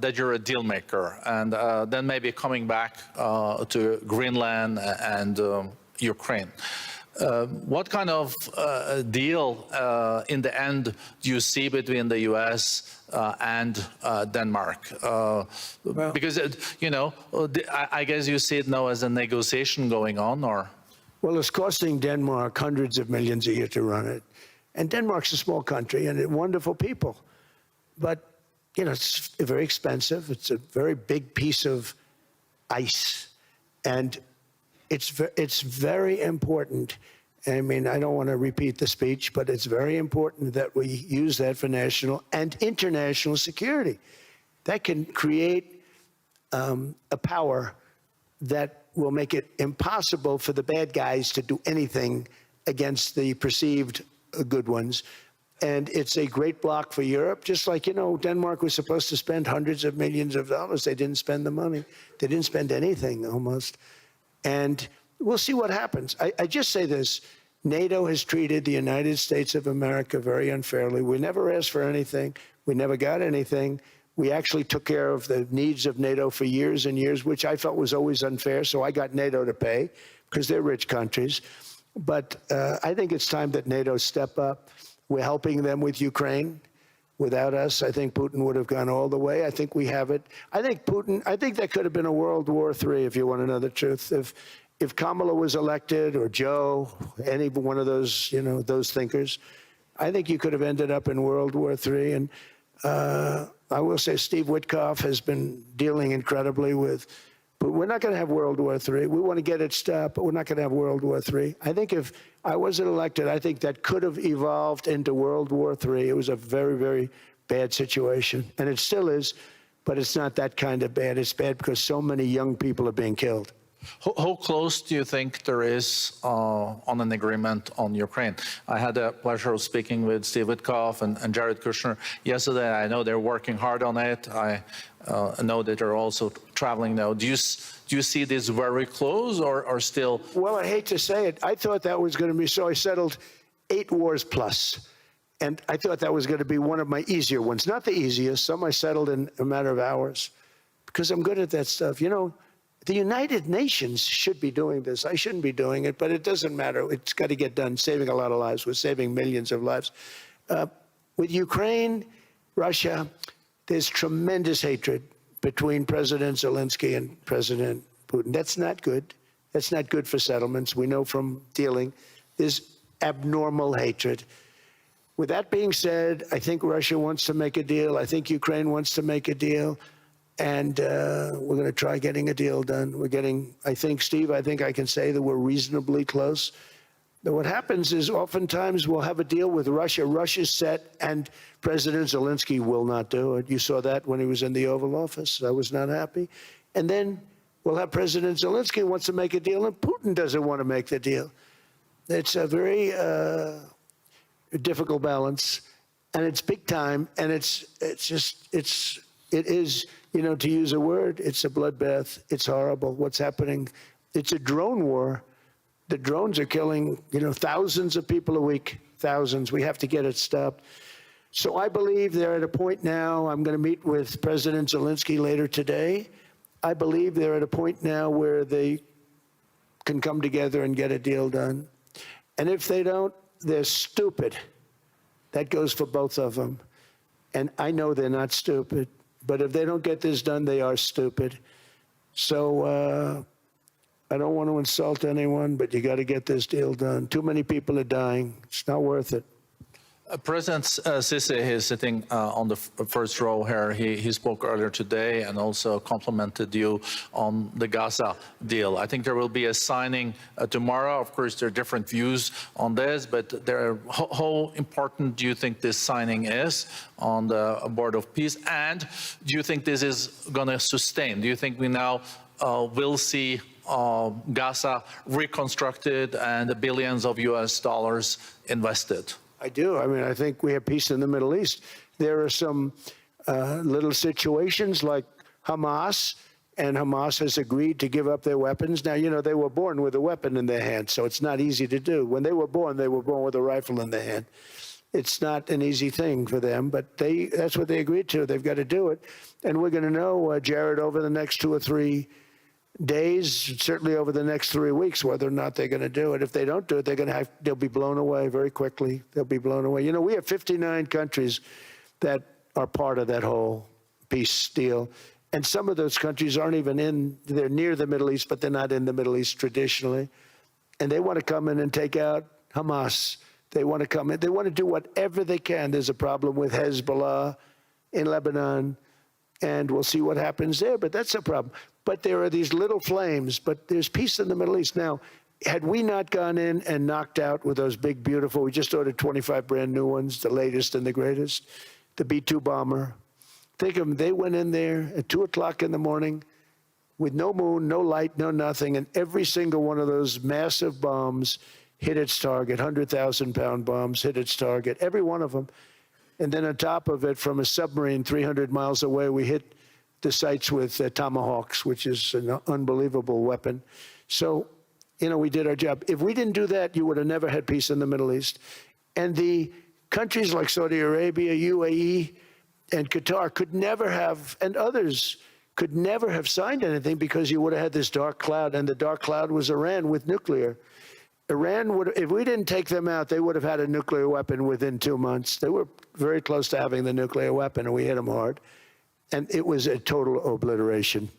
that you're a deal maker, and then maybe coming back to Greenland and Ukraine. What kind of deal in the end do you see between the U.S. And Denmark? Because, you know, I guess you see it now as a negotiation going on, or? Well, it's costing Denmark hundreds of millions a year to run it. And Denmark's a small country and wonderful people. But, you know, it's very expensive. It's a very big piece of ice. And it's very important. I mean, I don't want to repeat the speech, but it's very important that we use that for national and international security. That can create a power that will make it impossible for the bad guys to do anything against the perceived good ones. And it's a great block for Europe, just like, you know, Denmark was supposed to spend hundreds of millions of dollars. They didn't spend the money. They didn't spend anything almost. And we'll see what happens. I just say this. NATO has treated the United States of America very unfairly. We never asked for anything. We never got anything. We actually took care of the needs of NATO for years and years, which I felt was always unfair. So I got NATO to pay because they're rich countries. But I think it's time that NATO step up. We're helping them with Ukraine. Without us, I think Putin would have gone all the way. I think we have it. I think that could have been a World War III, if you want to know the truth. If Kamala was elected, or Joe, any one of those, you know, those thinkers, I think you could have ended up in World War III. And I will say Steve Witkoff has been dealing incredibly with but we're not going to have World War III. We want to get it stopped, but we're not going to have World War III. I think if I wasn't elected, I think that could have evolved into World War III. It was a very, very bad situation, and it still is, but it's not that kind of bad. It's bad because so many young people are being killed. How close do you think there is on an agreement on Ukraine? I had the pleasure of speaking with Steve Witkoff and Jared Kushner yesterday. I know they're working hard on it. I know that they're also traveling now. Do you see this very close or still? Well, I hate to say it. I thought that was going to be, so I settled 8 wars plus. And I thought that was going to be one of my easier ones. Not the easiest. Some I settled in a matter of hours because I'm good at that stuff. You know, the United Nations should be doing this. I shouldn't be doing it, but it doesn't matter. It's got to get done, saving a lot of lives. We're saving millions of lives. With Ukraine, Russia, there's tremendous hatred between President Zelensky and President Putin. That's not good. That's not good for settlements. We know from dealing. There's abnormal hatred. With that being said, I think Russia wants to make a deal. I think Ukraine wants to make a deal. And we're going to try getting a deal done. We're getting, I think, Steve, I think I can say that we're reasonably close. But what happens is oftentimes we'll have a deal with Russia. Russia's set, and President Zelensky will not do it. You saw that when he was in the Oval Office. I was not happy. And then we'll have President Zelensky wants to make a deal, and Putin doesn't want to make the deal. It's a very difficult balance, and it's big time, and it is, you know, to use a word, it's a bloodbath. It's horrible what's happening. It's a drone war. The drones are killing, you know, thousands of people a week, thousands. We have to get it stopped. So I believe they're at a point now, I'm going to meet with President Zelensky later today. I believe they're at a point now where they can come together and get a deal done. And if they don't, they're stupid. That goes for both of them. And I know they're not stupid. But if they don't get this done, they are stupid. So I don't want to insult anyone, but you got to get this deal done. Too many people are dying. It's not worth it. President Sisi is sitting on the first row here. He spoke earlier today and also complimented you on the Gaza deal. I think there will be a signing tomorrow. Of course, there are different views on this, but how important do you think this signing is on the Board of Peace? And do you think this is going to sustain? Do you think we now will see Gaza reconstructed and the billions of US dollars invested? I do. I mean, I think we have peace in the Middle East. There are some little situations like Hamas, and Hamas has agreed to give up their weapons. Now, you know, they were born with a weapon in their hand, so it's not easy to do. When they were born with a rifle in their hand. It's not an easy thing for them, but that's what they agreed to. They've got to do it. And we're going to know, Jared, over the next 2 or 3 days, certainly over the next 3 weeks, whether or not they're going to do it. If they don't do it, they'll be blown away very quickly. They'll be blown away. You know, we have 59 countries that are part of that whole peace deal. And some of those countries aren't even they're near the Middle East, but they're not in the Middle East traditionally. And they want to come in and take out Hamas. They want to come in. They want to do whatever they can. There's a problem with Hezbollah in Lebanon, and we'll see what happens there, but that's a problem. But there are these little flames, but there's peace in the Middle East. Now, had we not gone in and knocked out with those big, beautiful, we just ordered 25 brand new ones, the latest and the greatest, the B-2 bomber. Think of them, they went in there at 2 o'clock in the morning with no moon, no light, no nothing, and every single one of those massive bombs hit its target, 100,000-pound bombs hit its target, every one of them. And then on top of it, from a submarine 300 miles away, we hit the sites with tomahawks, which is an unbelievable weapon. So, you know, we did our job. If we didn't do that, you would have never had peace in the Middle East. And the countries like Saudi Arabia, UAE, and Qatar could never have, and others could never have signed anything because you would have had this dark cloud, and the dark cloud was Iran with nuclear. Iran would, if we didn't take them out, they would have had a nuclear weapon within 2 months. They were very close to having the nuclear weapon, and we hit them hard. And it was a total obliteration.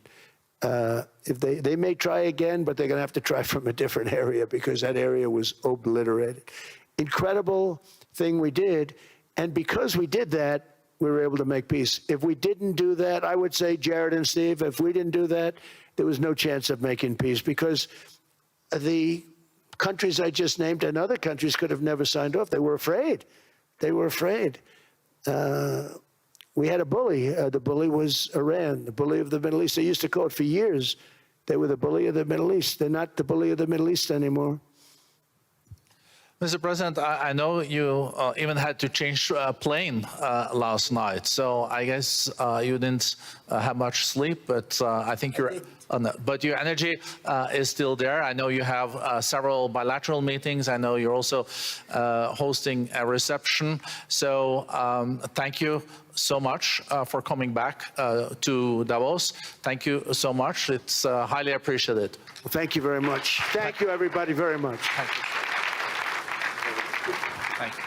If they may try again, but they're going to have to try from a different area because that area was obliterated. Incredible thing we did. And because we did that, we were able to make peace. If we didn't do that, I would say, Jared and Steve, if we didn't do that, there was no chance of making peace because the countries I just named and other countries could have never signed off. They were afraid. They were afraid. We had a bully. The bully was Iran, the bully of the Middle East. They used to call it for years. They were the bully of the Middle East. They're not the bully of the Middle East anymore. Mr. President, I know you even had to change a plane last night, so I guess you didn't have much sleep, but I think you're... but your energy is still there. I know you have several bilateral meetings. I know you're also hosting a reception. So thank you so much for coming back to Davos. Thank you so much. It's highly appreciated. Well, thank you very much. Thank you, everybody, very much. Thank you. Thank you.